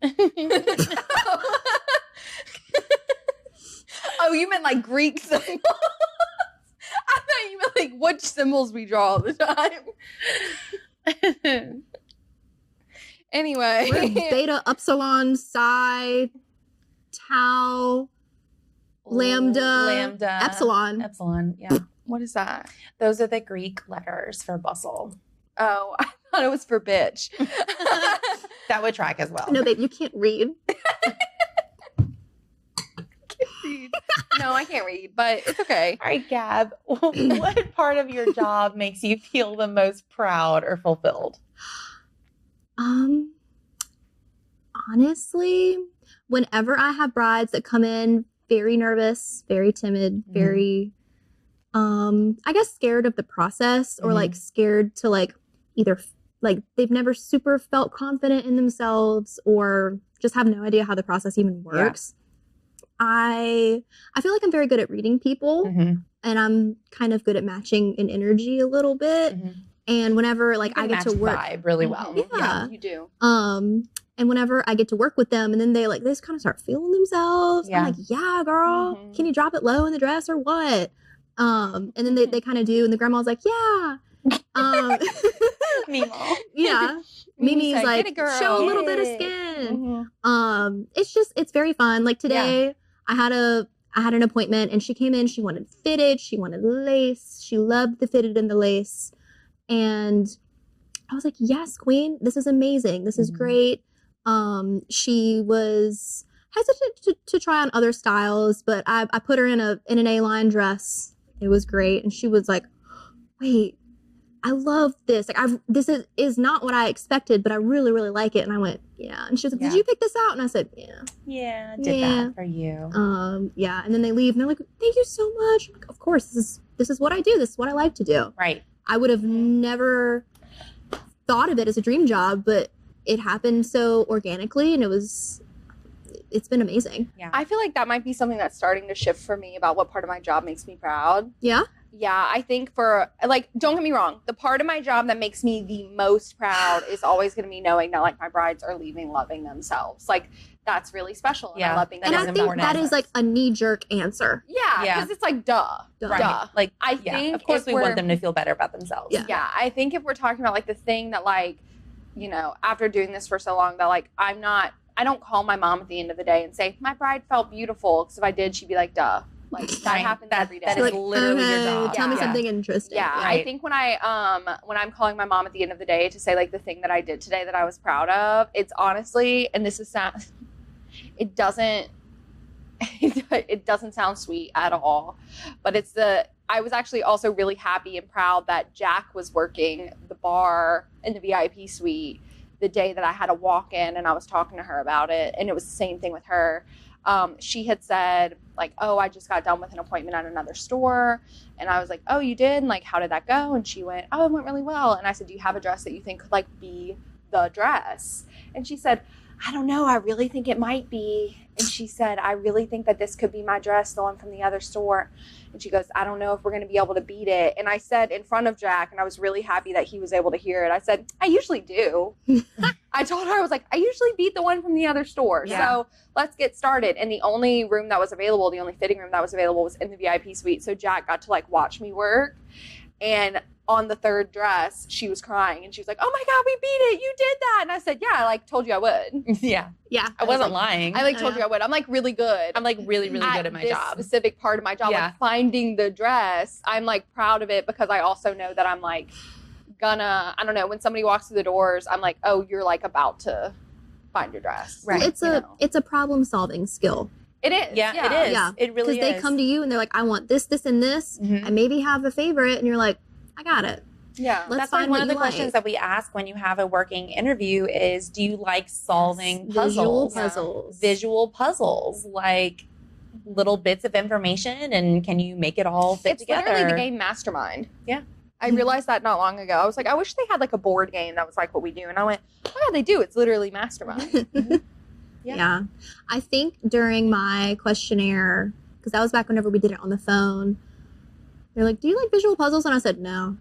Oh, you meant like Greek symbols? I thought you meant like which symbols we draw all the time. Anyway. We're beta, upsilon, psi, tau, lambda, epsilon. Epsilon, yeah. What is that? Those are the Greek letters for bustle. Oh, I thought it was for bitch. That would track as well. No, babe, you can't read. No, I can't read, but it's okay. All right, Gab, what part of your job makes you feel the most proud or fulfilled? Honestly, whenever I have brides that come in very nervous, very timid, very I guess scared of the process or like scared to like either like they've never super felt confident in themselves or just have no idea how the process even works. I feel like I'm very good at reading people and I'm kind of good at matching an energy a little bit. And whenever like I get to work vibe really well. Yeah. You do. And whenever I get to work with them and then they just kind of start feeling themselves. Yeah. I'm like, yeah, girl, can you drop it low in the dress or what? And then they kind of do. And the grandma's like, yeah. Meemaw. Yeah. Mimi's like, like, "Get it, girl." show a little bit of Get it. skin. It's very fun. Like today I had an appointment and she came in, she wanted fitted, she wanted lace. She loved the fitted and the lace. And I was like, yes, queen, this is amazing. This is great. She was hesitant to try on other styles, but I put her in an A-line dress. It was great. And she was like, wait, I love this. Like this is not what I expected, but I really, really like it. And I went, yeah. And she was like, did you pick this out? And I said, yeah. Yeah, did that for you. Yeah. And then they leave and they're like, thank you so much. I'm like, of course, this is what I do. This is what I like to do. Right. I would have never thought of it as a dream job, but it happened so organically and it's been amazing. Yeah. I feel like that might be something that's starting to shift for me about what part of my job makes me proud. Yeah. Yeah, I think for, like, don't get me wrong, the part of my job that makes me the most proud is always going to be knowing that, like, my brides are leaving loving themselves. Like, that's really special. And I love being and I is think important. that is like a knee-jerk answer. Yeah, because it's like, duh. Right. Like, I yeah, think of course if we we're- want them to feel better about themselves. Yeah. I think if we're talking about, like, the thing that, like, you know, after doing this for so long, that, like, I don't call my mom at the end of the day and say, my bride felt beautiful. Because if I did, she'd be like, duh. Like that Right. happens That- every day. that is Like, literally your job. Tell me Yeah. something interesting. Yeah, Right. I think when I'm calling my mom at the end of the day to say like the thing that I did today that I was proud of, it's honestly, and this is it doesn't sound sweet at all, but I was actually also really happy and proud that Jack was working the bar in the VIP suite the day that I had a walk in, and I was talking to her about it, and it was the same thing with her. She had said like, oh, I just got done with an appointment at another store. And I was like, oh, you did? And like, how did that go? And she went, oh, it went really well. And I said, do you have a dress that you think could like be the dress? And she said, I don't know. I really think it might be. And she said, I really think that this could be my dress, the one from the other store. And she goes, I don't know if we're going to be able to beat it. And I said in front of Jack, and I was really happy that he was able to hear it, I said, I usually do. I told her, I was like, I usually beat the one from the other store. Yeah. So let's get started. And the only room that was available, the only fitting room that was available was in the VIP suite. So Jack got to like watch me work. And on the third dress, she was crying and she was like, oh my God, we beat it. You did that. And I said, yeah, I like told you I would. Yeah. Yeah. I wasn't lying. I like told you I would. I'm like really good. I'm like really, really good at my this job. specific part of my job, Yeah. like finding the dress. I'm like proud of it because I also know that I'm like I don't know, when somebody walks through the doors, I'm like, oh, you're like about to find your dress. Right. It's a problem solving skill. It is. Yeah, it is. Yeah. It really is. Because they come to you and they're like, I want this, this, and this. Mhm. I maybe have a favorite, and you're like, I got it. Yeah. Let's That's like find one what of the you questions like. that we ask when you have a working interview is, do you like solving Visual puzzles? puzzles. Visual puzzles, like little bits of information, and can you make it all fit It's together? literally the game Mastermind. Yeah. I realized that not long ago. I was like, I wish they had like a board game that was like what we do. And I went, oh yeah, they do. It's literally Mastermind. Yeah. Yeah. I think during my questionnaire, because that was back whenever we did it on the phone, they're like, do you like visual puzzles? And I said, no.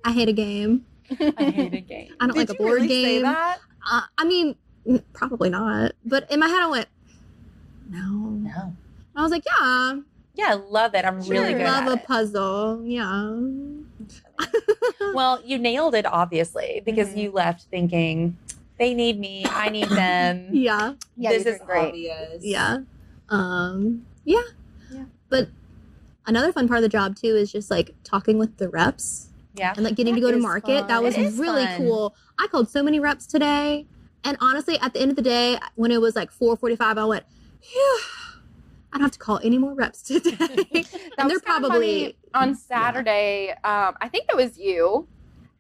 I hate a game. I hate a game. I don't like a Did you board really game. say that? I mean, probably not. But in my head, I went, no. No. I was like, yeah. Yeah, I love it. I'm really Sure, good love at a it. puzzle. Yeah. Well, you nailed it, obviously, because Mhm. you left thinking, they need me, I need them. Yeah. Yeah, This you're is doing great. obvious. Yeah. Yeah. Yeah. But another fun part of the job too is just like talking with the reps Yeah. and like getting to go That to is market. fun. That was It is really fun. cool. I called so many reps today. And honestly, at the end of the day, when it was like 4:45, I went, phew, I don't have to call any more reps today. That and they're was kinda probably funny. On Saturday, I think it was you,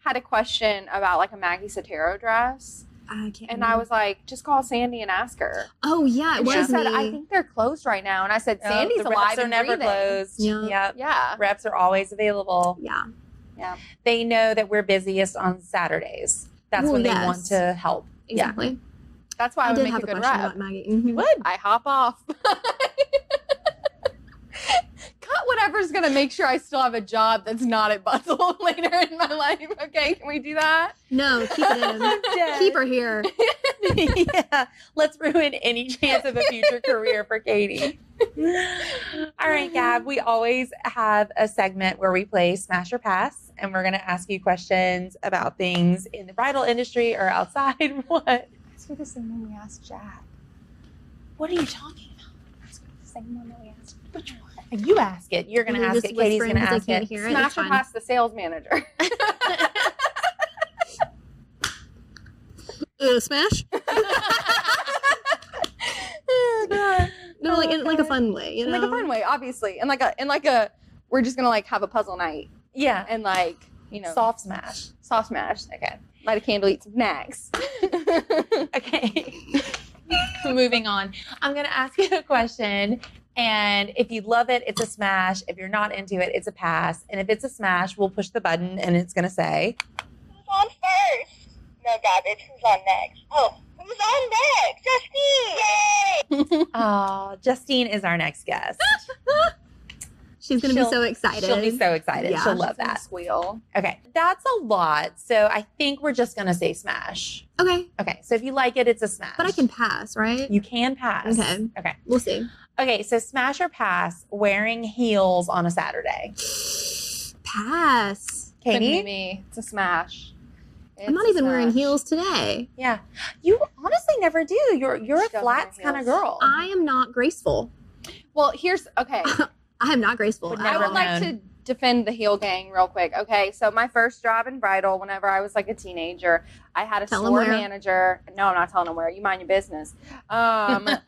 had a question about like a Maggie Sotero dress. I can't. And I was like, just call Sandy and ask her. oh yeah, it And she was said, me. I think they're closed right now. And I said, Oh, Sandy's the alive reps are and never breathing. closed. Yeah. Yep. Yeah. Reps are always available. Yeah. They know that we're busiest on Saturdays. That's Well, when they yes. want to help. Exactly. That's why I, I would did make have a a good question rep. about Maggie. You Mhm. would. I hop off. Cut whatever's going to make sure I still have a job that's not at Bustle later in my life. Okay, can we do that? No, keep it in. Keep her here. Yeah. Let's ruin any chance of a future career for Katie. All right, Gab, we always have a segment where we play Smash or Pass, and we're going to ask you questions about things in the bridal industry or outside. What? Ask me the same one we asked Jack. What are you talking about? Ask me the same one that we asked. Which one? You ask it. You're going to They're ask just it. Katie's whispering going to because ask they can't it. hear it. Smash It's or fine. pass the sales manager. Smash? No, like in like a fun way, you In know. like a fun way, obviously. And like a we're just gonna like have a puzzle night Yeah. and like, you know, Soft smash. soft smash. Okay. Light a candle, eat some snacks. Okay. Moving on. I'm going to ask you a question. And if you love it, it's a smash. If you're not into it, it's a pass. And if it's a smash, we'll push the button and it's going to say, Who's on first? No, garbage. Who's on next? Oh, who's on next? Justine! Yay! oh, Justine is our next guest. She's gonna be She'll- so excited. She'll be so excited. Yeah. She'll love Gonna that. squeal. Okay. That's a lot. So I think we're just going to say smash. Okay, Okay. So if you like it, it's a smash. but I can pass, right? You can pass. Okay. Okay. We'll see. Okay. So smash or pass wearing heels on a Saturday. Couldn't Pass. be Katie? me. It's a smash. I'm not It's a even wearing smash. heels today. Yeah. You honestly never do. You're She a doesn't flats wear kind of heels. girl. I am not graceful. Well, here's okay. I am not graceful. Would at I never would all. like to defend the heel gang real quick. Okay, so my first job in bridal, whenever I was like a teenager, I had a Tell 'em store where. manager. No, I'm not telling them where. You mind your business. I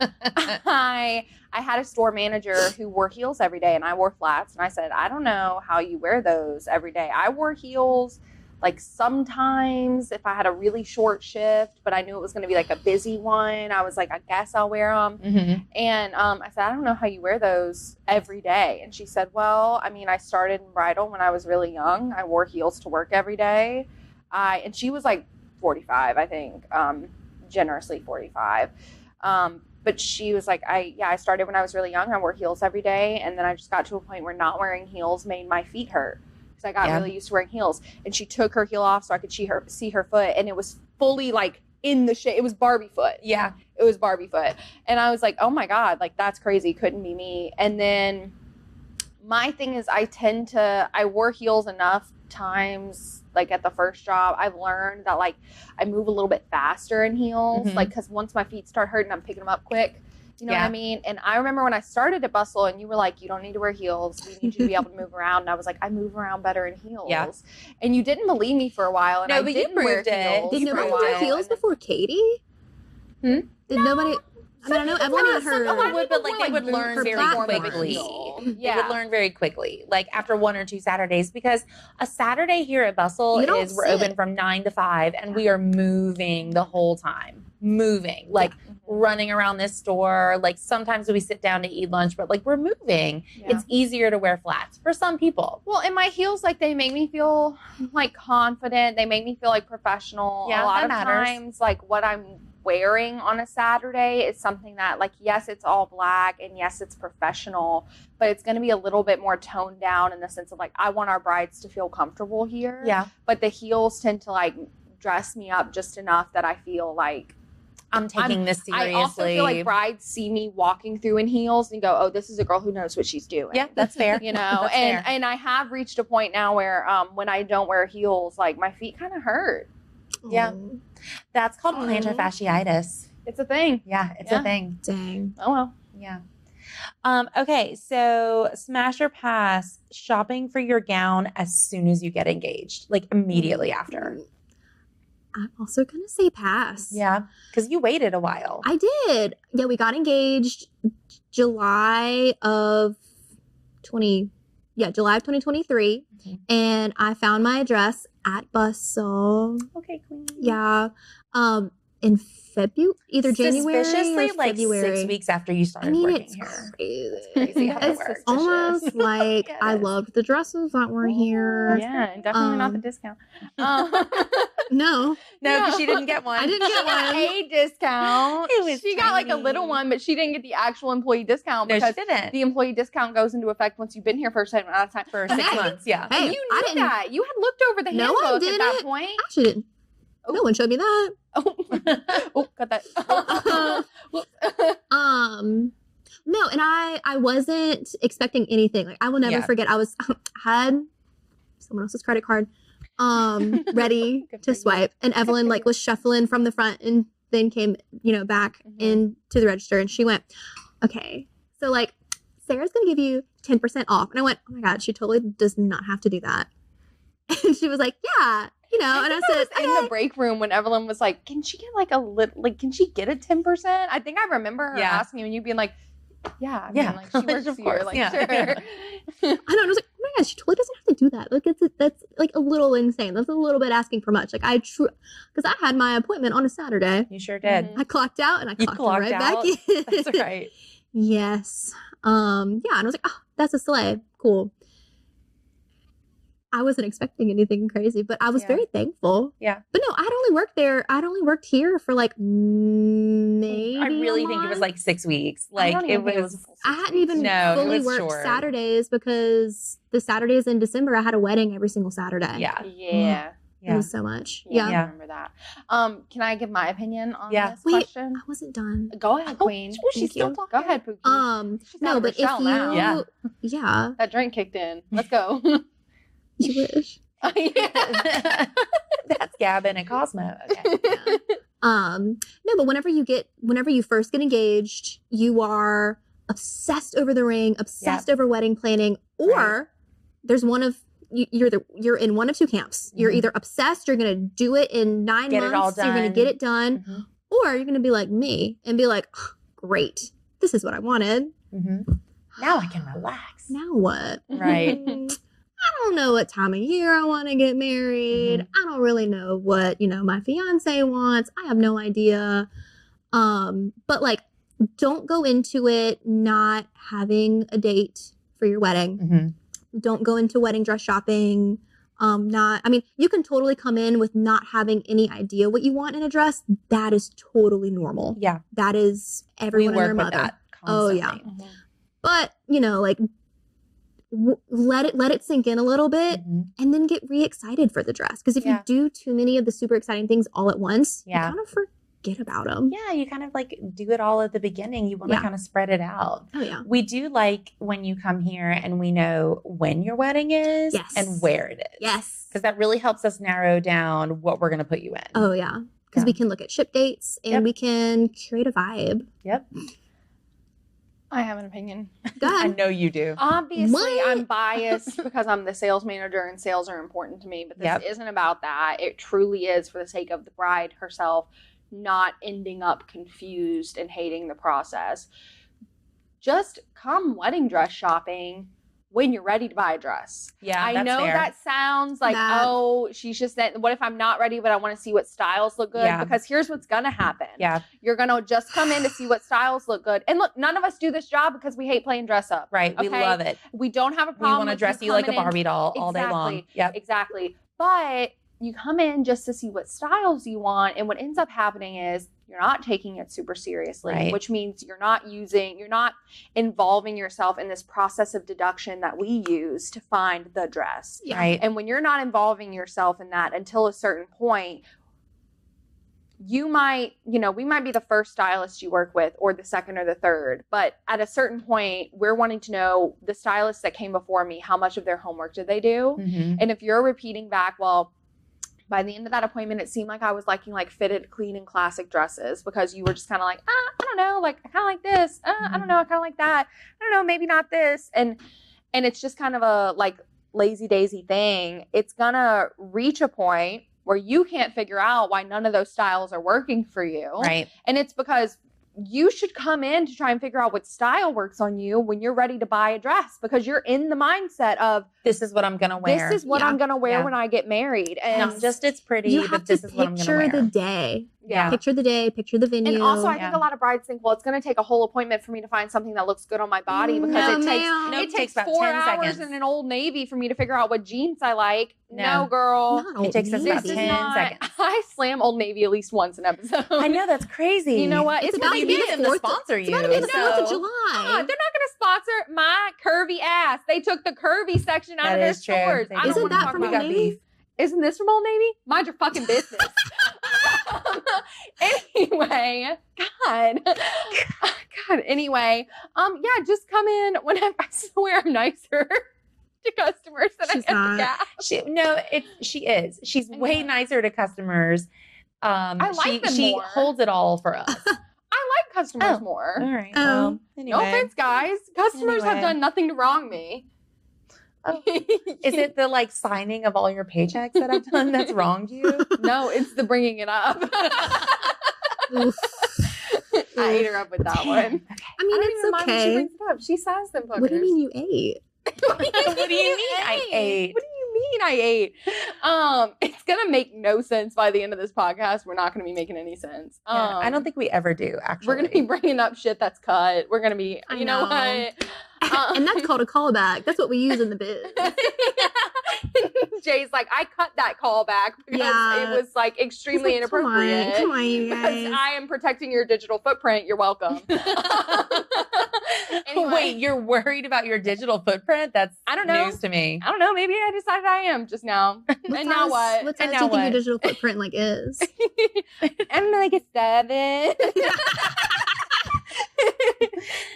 had a store manager who wore heels every day, and I wore flats. And I said, I don't know how you wear those every day. I wore heels like sometimes if I had a really short shift, but I knew it was going to be like a busy one. I was like, I guess I'll wear them. Mm-hmm. And I said, I don't know how you wear those every day. And she said, well, I mean, I started in bridal when I was really young. I wore heels to work every day. And she was like 45, I think, generously 45. But she was like, I started when I was really young. I wore heels every day. And then I just got to a point where not wearing heels made my feet hurt. I got really used to wearing heels, and she took her heel off so I could see her foot, and it was fully like in the shape. It was Barbie foot. Yeah, it was Barbie foot, and I was like, oh my god, like that's crazy. Couldn't be me. And then my thing is, I wore heels enough times. Like at the first job, I've learned that like I move a little bit faster in heels, like because once my feet start hurting, I'm picking them up quick. You know what I mean? And I remember when I started at Bustle and you were like, you don't need to wear heels. We need you to be able to move around. And I was like, I move around better in heels. Yeah. And you didn't believe me for a while. And no, I but didn't you wear proved it. heels. Did for a nobody while. do heels before Katie? Did nobody? I mean, I know Evelyn had her. Some would, but like they would boot learn for very platform quickly. heel. They would learn very quickly, like after 1 or 2 Saturdays, because a Saturday here at Bustle is we're open from 9 to 5, and we are moving the whole time. Like running around this store. Like sometimes we sit down to eat lunch, but like we're moving. It's easier to wear flats for some people. Well, and my heels, like they make me feel like confident. They make me feel like professional. Yeah, a lot of matters. times, like what I'm wearing on a Saturday is something that like, yes, it's all black and yes, it's professional, but it's going to be a little bit more toned down in the sense of like, I want our brides to feel comfortable here. Yeah. But the heels tend to like dress me up just enough that I feel like I'm taking this seriously. I also feel like brides see me walking through in heels and go, oh, this is a girl who knows what she's doing. Yeah, that's fair. You know, and I have reached a point now where when I don't wear heels, like my feet kind of hurt. Yeah. That's called plantar fasciitis. It's a thing. Yeah, it's a thing. Dang. Oh, well. Yeah. Okay, so smash or pass shopping for your gown as soon as you get engaged, like immediately after. I'm also going to say pass. Yeah, because you waited a while. I did. Yeah, we got engaged July of 2023. And I found my address at Bustle. Okay, queen. Yeah. In February, either January Suspiciously, or like February. 6 weeks after you started working here. Crazy. It's crazy how that It's works. almost like I loved the dresses that were here. Yeah, and definitely not the discount. No. No, because she didn't get one. I didn't get one. A discount. It was she got like a tiny. little one, but she didn't get the actual employee discount No, she because didn't. the employee discount goes into effect once you've been here for a certain amount of time. For 6 months, yeah. Hey, You I knew didn't. that. You had looked over the No, I handbook at that didn't. point. Actually didn't. No one showed me that. Oh, got that. No, and I wasn't expecting anything. Like I will never forget. I had someone else's credit card ready to swipe, and Evelyn like was shuffling from the front and then came, back into the register, and she went, okay, so like Sarah's gonna give you 10% off. And I went, oh my God, she totally does not have to do that. And she was like, yeah. And I said, in the break room when Evelyn was like, can she get like a little, like, can she get a 10%? I think I remember her asking me and you being like, yeah. I mean, like, she works Of here. course, Like, yeah. sure. I know. And I was like, oh my God, she totally doesn't have to do that. Like, that's like a little insane. That's a little bit asking for much. Like, because I had my appointment on a Saturday. You sure did. I clocked out and I You clocked right out? back in. That's right. Yes. Yeah. And I was like, oh, that's a sleigh. Cool. I wasn't expecting anything crazy, but I was very thankful. Yeah. But no, I'd only worked there. I'd only worked here for like maybe I really a think it was month. like 6 weeks. Like it was. I hadn't even No, it fully was worked short. Saturdays because the Saturdays in December, I had a wedding every single Saturday. Yeah. Yeah. It was so much. Yeah, I Yeah. remember that. Can I give my opinion on this Wait, question? I wasn't done. Go ahead, Queen. she's still talking. Go ahead, Pookie. She's No, out of but her shell if now. you, yeah, That drink kicked in. Let's go. you wish. Yeah. That's Gavin and Cosmo. Okay. No, but whenever you first get engaged, you are obsessed over the ring, obsessed over wedding planning, or there's one of you're in one of two camps. You're either obsessed, you're gonna do it in 9 Get it all months, you're gonna done. get it done, or you're gonna be like me and be like, oh, great, this is what I wanted. Now I can relax. Now what? Right. I don't know what time of year I want to get married. I don't really know what, my fiance wants. I have no idea. But like, don't go into it not having a date for your wedding. Don't go into wedding dress shopping. You can totally come in with not having any idea what you want in a dress. That is totally normal. Yeah. That is everyone We and work their with mother. that Oh constantly. yeah. But, let it sink in a little bit and then get re-excited for the dress. Because if you do too many of the super exciting things all at once, you kind of forget about them. Yeah, you kind of like do it all at the beginning. You want to kind of spread it out. Oh, yeah. We do like when you come here and we know when your wedding is and where it is. Yes. Because that really helps us narrow down what we're going to put you in. Oh, yeah. Because we can look at ship dates and we can curate a vibe. Yep. I have an opinion. Go I ahead. know you do. Obviously, What? I'm biased because I'm the sales manager and sales are important to me, but this isn't about that. It truly is for the sake of the bride herself not ending up confused and hating the process. Just come wedding dress shopping when you're ready to buy a dress. Yeah, I that's know fair. that sounds like, she's just saying, what if I'm not ready, but I want to see what styles look good? Yeah. Because here's what's going to happen. Yeah. You're going to just come in to see what styles look good. And look, none of us do this job because we hate playing dress up. Right. We okay? love it. We don't have a We problem want to with dress you like a coming in- Barbie doll all day long. Yep. Exactly. But you come in just to see what styles you want. And what ends up happening is you're not taking it super seriously, which means you're not involving yourself in this process of deduction that we use to find the dress. Yeah. Right. And when you're not involving yourself in that until a certain point, we might be the first stylist you work with or the second or the third, but at a certain point, we're wanting to know the stylists that came before me, how much of their homework did they do? And if you're repeating back, well, by the end of that appointment, it seemed like I was liking like fitted, clean, and classic dresses because you were just kind of like, I don't know, like I kind of like this. I don't know, I kind of like that. I don't know, maybe not this. And it's just kind of a like lazy daisy thing. It's gonna reach a point where you can't figure out why none of those styles are working for you. Right. And it's because you should come in to try and figure out what style works on you when you're ready to buy a dress because you're in the mindset of This is what I'm going to wear. this is what I'm going to wear when I get married. And Not just it's pretty, You but have this to is what I'm going to wear. picture the day. Yeah. Picture the day, picture the venue. And also, I think a lot of brides think, well, it's going to take a whole appointment for me to find something that looks good on my body because No, it takes ma'am. No, it takes about 4 10 hours seconds. in an Old Navy for me to figure out what jeans I like. No. No, girl. Not It takes us Old about This is 10 Navy. not. seconds. I slam Old Navy at least once an episode. I know, that's crazy. You know what? It's It's about you to be need the them to 4th sponsor you. It's about to be the 4th of So- July. They're not going to sponsor my curvy ass. They took the curvy section out That of their is true. stores. They I did. don't Isn't want to that talk from about Old Navy? beef. Isn't this from Old Navy? Mind your fucking business. Anyway, God. Anyway, yeah, just come in whenever. I swear I'm nicer to customers than She's I am not. to gas. She is. She's way nicer to customers. I like them she more. holds it all for us. I like customers Oh. more. All right. Oh. Well, anyway. No offense, guys. Customers have Anyway. done nothing to wrong me. Oh. Is it the like signing of all your paychecks that I've done that's wronged you? No, it's the bringing it up. Oof. I ate her up with that one. I mean, I don't even mind when she it's okay. brings it up. She size them fuckers. What do you mean you ate? What do you mean I ate? What do you mean I ate? It's gonna make no sense by the end of this podcast. We're not gonna be making any sense. Yeah, I don't think we ever do, actually. we're gonna be bringing up shit that's cut. We're gonna be, I you know know. what? And that's called a callback. That's what we use in the biz. Jay's like, I cut that callback because Yeah. it was like extremely It's like, inappropriate. Come on, you Because guys. I am protecting your digital footprint. You're welcome. Anyway. Wait, you're worried about your digital footprint? That's I don't know. news to me. I don't know. Maybe I decided I am just now. What and now size- what? What And size now do you think your what? digital footprint like is? I'm like a 7.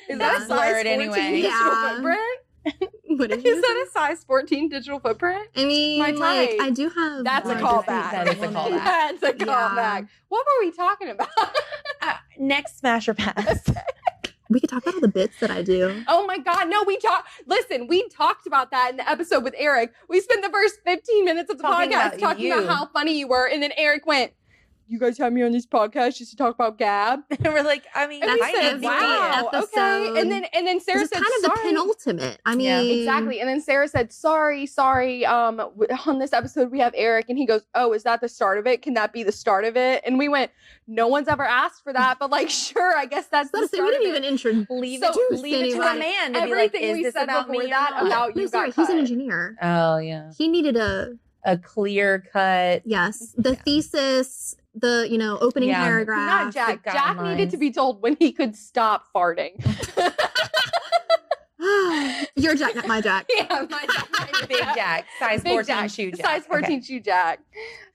Is that a Yeah. size Word 14 anyway. digital Yeah. footprint? What did you Is that a size 14 digital footprint? I mean, my like, type? I do have. That's a larger callback. feet That than is a women. callback. That's a Yeah. callback. What were we talking about? Next smash or pass. We could talk about all the bits that I do. Oh my God, no, we talked about that in the episode with Eric. We spent the first 15 minutes of the podcast talking about how funny you were. And then Eric went, you guys have me on this podcast just to talk about Gab? And we're like, I mean, and we said, every wow, okay. episode. And then Sarah said, kind of sorry. the penultimate. I mean, Yeah, Exactly. And then Sarah said, sorry. On this episode, we have Eric. And he goes, oh, is that the start of it? Can that be the start of it? And we went, no one's ever asked for that. But like, sure, I guess that's the Let's say start we of didn't it. even introduce. leave it to a man to be like, Everything is we this said about before me that or not? about No, you sorry, got he's an cut. engineer. Oh, yeah. He needed A clear cut. yes, the thesis, the opening Yeah. paragraph. Not Jack. the Jack needed guidelines. to be told when he could stop farting. Your Jack, not my Jack. Yeah, my Jack. Big Jack. Size Big 14 Jack. shoe Jack. Size 14 shoe Jack.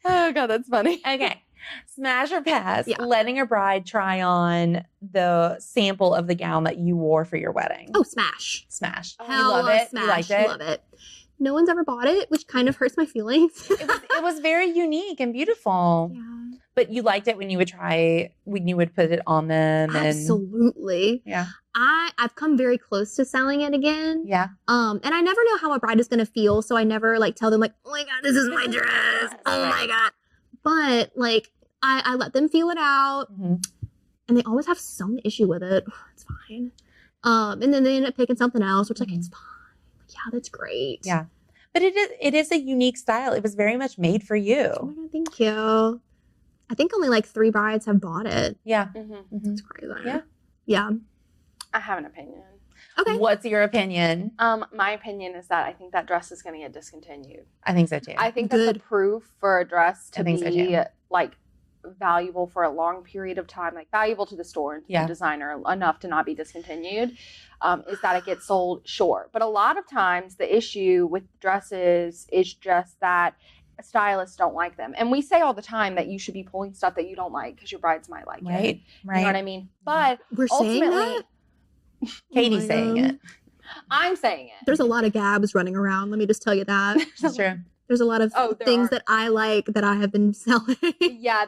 Oh, God, that's funny. Okay. Smash or pass, Yeah. letting a bride try on the sample of the gown that you wore for your wedding. Oh, smash. Smash. You Hell, love it? smash. You liked it? Love it. No one's ever bought it, which kind of hurts my feelings. It was very unique and beautiful. Yeah. But you liked it when you would put it on them. And Absolutely. Yeah. I've come very close to selling it again. Yeah. And I never know how a bride is gonna feel, so I never like tell them like, oh my God, this is my dress. Oh my God. But like I let them feel it out, Mhm. and they always have some issue with it. It's fine. And then they end up picking something else, which like it's fine. Like, yeah, that's great. Yeah. But it is a unique style. It was very much made for Oh you. my God, thank you. I think only like 3 brides have bought it. Yeah. Mm-hmm. It's crazy. Yeah. Yeah. I have an opinion. Okay. What's your opinion? My opinion is that I think that dress is going to get discontinued. I think so too. I think that's a Good. proof for a dress to I think so, be too. like valuable for a long period of time, like valuable to the store and to Yeah. the designer enough to not be discontinued, is that it gets sold short. But a lot of times the issue with dresses is just that stylists don't like them. And we say all the time that you should be pulling stuff that you don't like because your brides might like it. right. You know what I mean? But We're saying ultimately, that? Katie's Oh my saying God. it. I'm saying it. There's a lot of Gabs running around. Let me just tell you that. It's true. There's a lot of Oh, there things are. that I like that I have been selling. Yeah,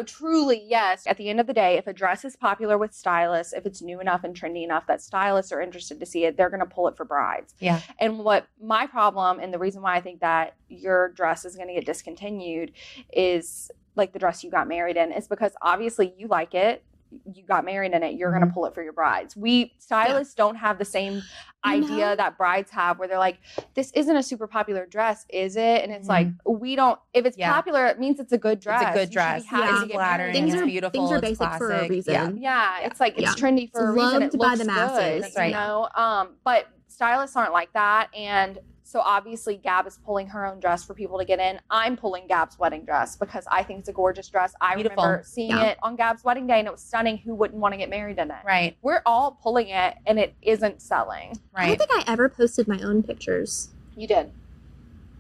truly, yes. At the end of the day, if a dress is popular with stylists, if it's new enough and trendy enough that stylists are interested to see it, they're going to pull it for brides. Yeah. And what my problem and the reason why I think that your dress is going to get discontinued is like the dress you got married in is because obviously you like it. You got married in it, you're going to pull it for your brides. Stylists don't have the same idea No. that brides have where they're like, this isn't a super popular dress, is it? And it's like, we don't, if it's Yeah. popular, it means it's a good dress. It's a You good should dress. be happy Yeah. to It's get flattering. married. Things It's are- beautiful. things are It's basic for a classic. reason. Yeah, it's like, it's Yeah. trendy for It's a reason. loved It by looks the masses. good, That's right. you know? But stylists aren't like that. And so obviously Gab is pulling her own dress for people to get in. I'm pulling Gab's wedding dress because I think it's a gorgeous dress. I Beautiful. remember seeing Yeah. it on Gab's wedding day and it was stunning. Who wouldn't want to get married in it? Right. We're all pulling it and it isn't selling. I don't Right. think I ever posted my own pictures. You did.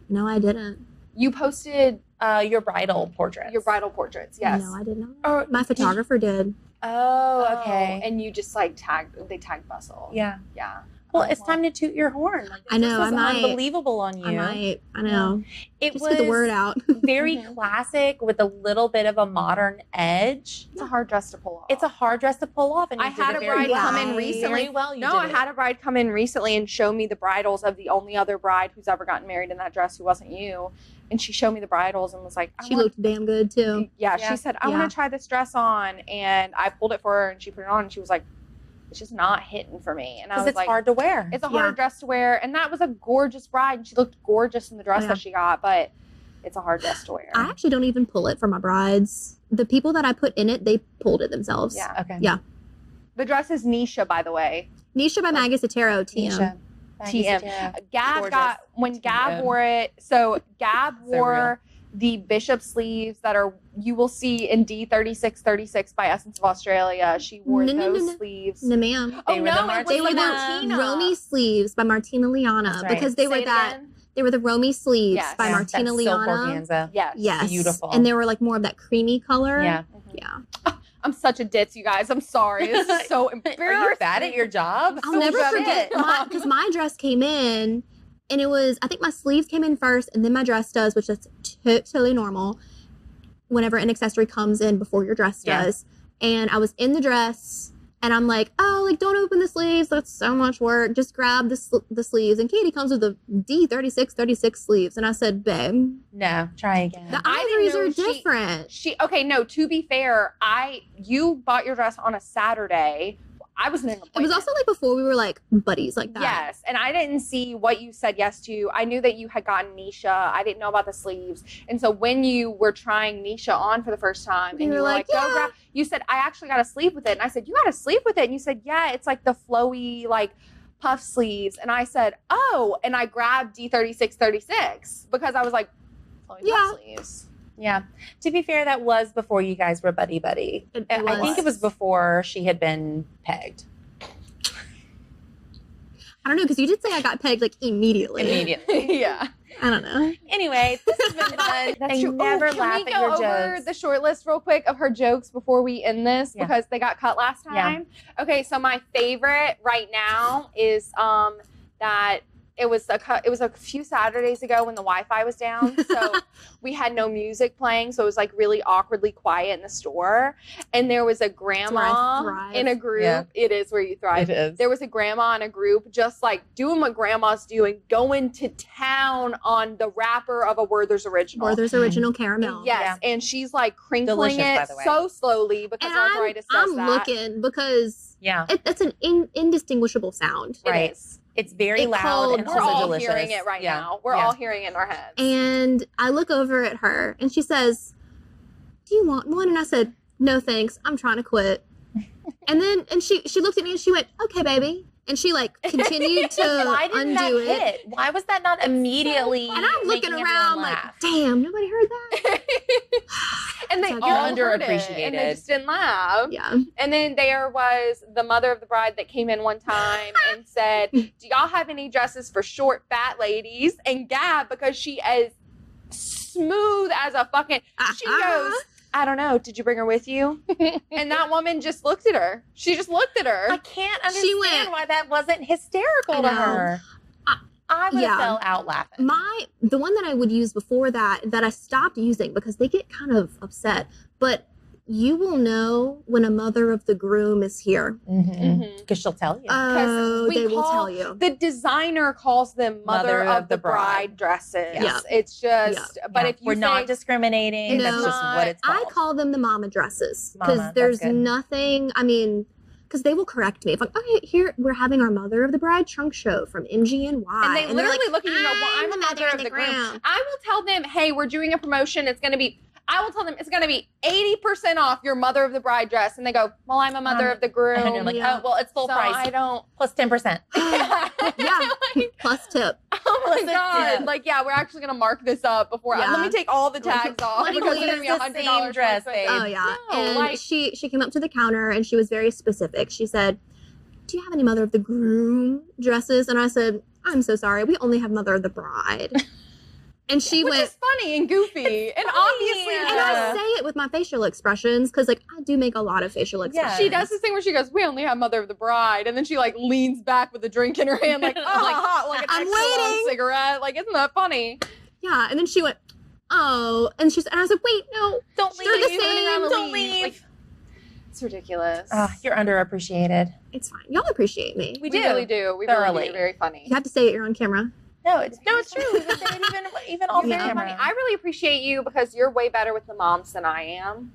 No, I didn't. You posted Your bridal portraits. your bridal portraits. Yes. No, I did not. Or My photographer did. Oh, okay. And you just like they tagged Bustle. Yeah. Yeah. Well, it's time to toot your horn. Like, I know, This was I might. unbelievable on you. I know. It Just was get the word out. very Mhm. classic with a little bit of a modern edge. It's a hard dress to pull off. It's a hard dress to pull off. And I you did had it a very bride come well. in recently. Very well. You No, did I it. had a bride come in recently and show me the bridals of the only other bride who's ever gotten married in that dress who wasn't you. And she showed me the bridals and was like, She looked damn good too. Yeah, Yeah. she said, I Yeah. want to try this dress on. And I pulled it for her and she put it on and she was like, it's just not hitting for me. And I Because was it's like, hard to wear. it's a Yeah. hard dress to wear. And that was a gorgeous bride. And she looked gorgeous in the dress Yeah. that she got, but it's a hard dress to wear. I actually don't even pull it for my brides. The people that I put in it, they pulled it themselves. Yeah. Okay. Yeah. The dress is Nisha, by the way. Nisha by Maggie Sotero, TM. Nisha. TM. Gab Gorgeous. got, when Gab TM. wore it, so Gab So wore the bishop sleeves that are, you will see in D3636 by Essence of Australia. She wore No, no, no, those no. sleeves. No, ma'am. They were the it was They were the the Martina. Romy sleeves by Martina Liana That's right. because they Say were it that. again. They were the Romy sleeves Yes. by Yeah, Martina That silk Liana. organza. Yes. Yes, Beautiful. And they were like more of that creamy color. Yeah. Mhm. Yeah. I'm such a ditz, you guys. I'm sorry. This is so embarrassing. Are you bad at your job? I'll So never bad at forget it. because my dress came in, and it was, I think my sleeves came in first, and then my dress does, which is totally normal. Whenever an accessory comes in before your dress Yeah. does, and I was in the dress, And I'm like, oh, like, don't open the sleeves. That's so much work. Just grab the sleeves. And Katie comes with the D36 sleeves. And I said, babe, No, try again. the I didn't ivories know are she- different. Okay, no, to be fair, you bought your dress on a Saturday. I was in an appointment. It was also like before we were like buddies like that. Yes, and I didn't see what you said yes to. I knew that you had gotten Nisha. I didn't know about the sleeves. And so when you were trying Nisha on for the first time, and you were like, go grab, you said, I actually got to sleep with it. And I said, you got to sleep with it? And you said, yeah, it's like the flowy, like puff sleeves. And I said, oh, and I grabbed D36 because I was like, flowy puff sleeves. Yeah. To be fair, that was before you guys were buddy-buddy. I think it was before she had been pegged. I don't know, because you did say I got pegged like immediately. Yeah. I don't know. Anyway, this has been fun. That's I true. never Can laugh we at go your over jokes. the short list real quick of her jokes before we end this Yeah. because they got cut last time? Yeah. Okay, so my favorite right now is that it was a few Saturdays ago when the Wi-Fi was down, so we had no music playing, so it was like really awkwardly quiet in the store, and there was a grandma in a group. Yeah. It is where you thrive. It is. There was a grandma in a group just like doing what grandma's doing, going to town on the wrapper of a Werther's Original. Werther's Original Caramel. Yes, and she's like crinkling Delicious, by it the way. so slowly because And arthritis does I'm that. looking because Yeah. that's an indistinguishable sound. It Right. is. It's very It loud called- and We're also all delicious. hearing it right Yeah. now. We're Yeah. all hearing it in our heads. And I look over at her and she says, do you want one? And I said, no, thanks. I'm trying to quit. And she looked at me and she went, okay, baby. And she like continued to Why didn't that undo it. hit? Why was that not immediately? And I'm looking making around everyone like, laugh? damn, nobody heard that? And they It's like, all you're heard it, and they underappreciated. just didn't laugh. Yeah. And then there was the mother of the bride that came in one time and said, do y'all have any dresses for short, fat ladies? And Gab, because she is smooth as a fucking, she goes, I don't know. Did you bring her with you? And that woman just looked at her. She just looked at her. I can't She understand went- why that wasn't hysterical I to know. her. I would have fell out laughing. The one that I would use before that I stopped using because they get kind of upset, but you will know when a mother of the groom is here. Because she'll tell you. Oh, we they will call- tell you. The designer calls them mother of the bride dresses. Yeah. It's just, but Yeah. if you we're not say- discriminating, that's No. just what it's called. I call them the mama dresses because Mama, there's that's good. nothing, I mean, because they will correct me. If like, okay, here we're having our mother of the bride trunk show from MGNY. And they they're literally like, look at you and go, well, I'm a mother of the groom. I will tell them, hey, we're doing a promotion. I will tell them it's going to be 80% off your mother of the bride dress. And they go, well, I'm a mother of the groom. And you're like, Yeah. oh, well, it's full so price. I don't. Plus 10%. Yeah, plus tip. Oh my Plus a God. tip. Like, yeah, we're actually going to mark this up before. Yeah. Let me take all the tags off Let me because go it's going to be use the $100 same dress, more babe. expensive. Oh yeah, No, and like- she came up to the counter and she was very specific. She said, "Do you have any mother of the groom dresses?" And I said, "I'm so sorry, we only have mother of the bride." And she Which went, is funny and goofy. And obviously, and I say it with my facial expressions because like I do make a lot of facial expressions. she does this thing where she goes, we only have mother of the bride. And then she like leans back with a drink in her hand, like, like an I'm extra long waiting. cigarette. Like, isn't that funny? Yeah, and then she went, "Oh," and I was like, "Wait, no, Don't They're the leave. same. Don't leave. Like, it's ridiculous. You're underappreciated. it's fine. Y'all appreciate me. we really do. We Thoroughly. really do. Very funny. You have to say it. You're on camera." No, it's true. We would say it even off You're Yeah. very camera. funny. I really appreciate you because you're way better with the moms than I am.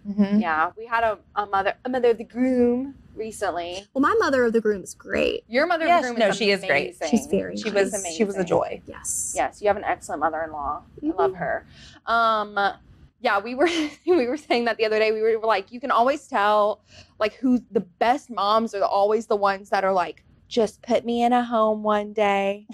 Mhm. Yeah, we had a mother of the groom recently. Well, my mother of the groom is great. Your mother Yes, of the groom no, is she is great. amazing. She's very She nice. was a joy. Yes. Yes, you have an excellent mother-in-law. I Mhm. love her. Yeah, we were we were saying that the other day. We were like, you can always tell like who the best moms are always the ones that are like, just put me in a home one day.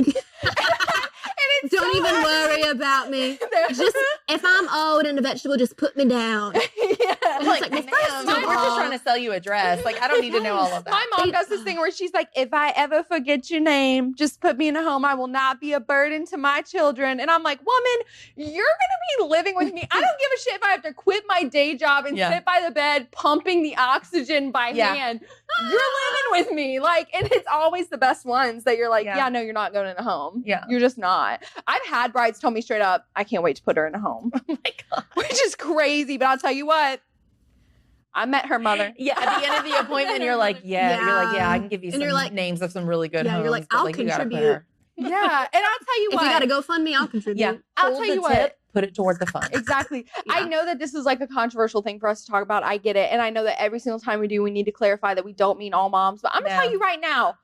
And it's Don't so even accurate. worry about me. They're- Just if I'm old and a vegetable, just put me down. yeah. I'm like, well, first ma'am, of we're just all- trying to sell you a dress. Like, I don't need to know all of that. My mom does this thing where she's like, if I ever forget your name, just put me in a home. I will not be a burden to my children. And I'm like, woman, you're going to be living with me. I don't give a shit if I have to quit my day job and Yeah. sit by the bed pumping the oxygen by Yeah. hand. You're living with me. Like, and it's always the best ones that you're like, Yeah. yeah, no, you're not going in a home. Yeah. You're just not. I've had brides tell me straight up, I can't wait to put her in a home. Oh my God. Which is crazy, but I'll tell you what, I met her mother. Yeah, at the end of the appointment, you're like, yeah, I can give you And some you're like- names of some really good Yeah, homes. you're like, but, I'll you gotta put contribute. her- Yeah, and I'll tell you If what. you got to GoFundMe, I'll contribute. Yeah, I'll hold tell you the what. tip, put it toward the fund. Exactly. Yeah. I know that this is like a controversial thing for us to talk about. I get it. And I know that every single time we do, we need to clarify that we don't mean all moms. But I'm going to No. tell you right now,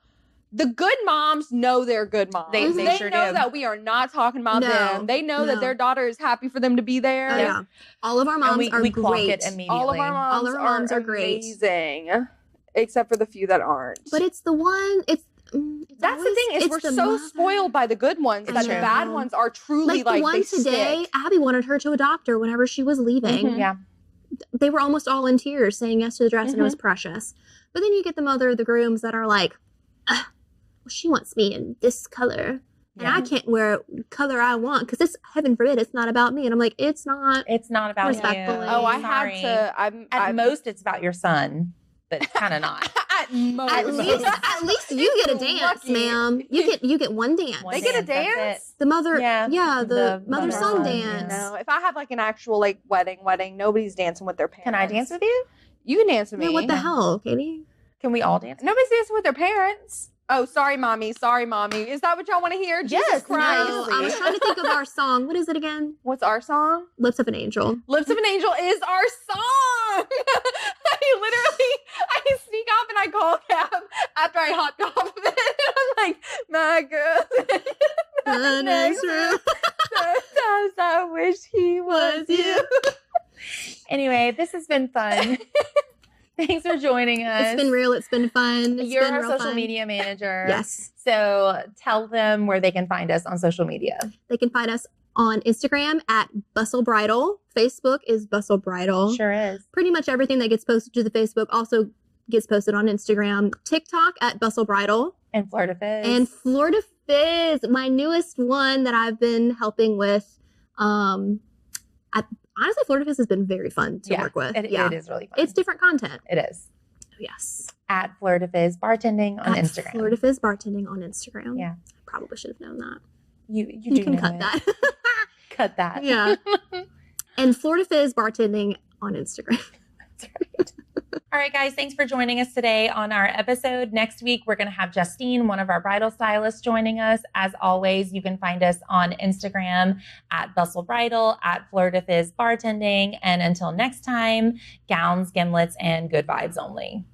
the good moms know they're good moms. They sure know do. that we are not talking about No, them. They know that no. their daughter is happy for them to be there. Oh, yeah. All of our And moms are we clock great. it immediately. All of our moms, All of our moms are great. amazing. Except for the few that aren't. But it's the one, it's that's always, the thing is it's we're the so mother. spoiled by the good ones It's that the true. bad ones are truly Like the one they today, stick. Abby wanted her to adopt her whenever she was leaving. Mhm. Yeah. They were almost all in tears saying yes to the dress and it was precious. But then you get the mother of the grooms that are like, well, she wants me in this color. And Yeah. I can't wear color I want because it's, heaven forbid, it's not about me. And I'm like, it's not. It's not about Respectfully. you. Oh, I Sorry. had to. At most, it's about your son, but it's kind of not. At most. At least you get a dance, Lucky. ma'am. You get one dance. One They get a that's dance? The mother, Yeah, the the mother-son mother-son dance. dance. No, if I have like an actual like wedding, nobody's dancing with their parents. Can I dance with you? You can dance with me. Yeah, what the hell, Katie? Can we all dance? Nobody's dancing with their parents. Oh, sorry, mommy. Sorry, mommy. Is that what y'all want to hear? Yes, Jesus Christ. No, I was trying to think of our song. What is it again? What's our song? Lips of an Angel. Lips of an Angel is our song. I sneak off and I call cab after I hopped off of it. I'm like, my girl. The next room. Sometimes I wish he was you. Anyway, this has been fun. Thanks for joining us. It's been real. It's been fun. It's You're been our real social fun. media manager. Yes. So tell them where they can find us on social media. They can find us on Instagram at Bustle Bridal. Facebook is Bustle Bridal. Sure is. Pretty much everything that gets posted to the Facebook also gets posted on Instagram. TikTok at Bustle Bridal. And Florida Fizz. And Florida Fizz, my newest one that I've been helping with. Honestly, Florida Fizz has been very fun to work with. It is really fun. It's different content. It is. Yes. At Florida Fizz Bartending on At Instagram. Florida Fizz Bartending on Instagram. Yeah. Probably should have known that. You You do can know cut it. that. Cut that. Yeah. And Florida Fizz Bartending on Instagram. That's right. All right, guys, thanks for joining us today on our episode. Next week, we're going to have Justine, one of our bridal stylists, joining us. As always, you can find us on Instagram at Bustle Bridal, at Florida Fizz Bartending. And until next time, gowns, gimlets, and good vibes only.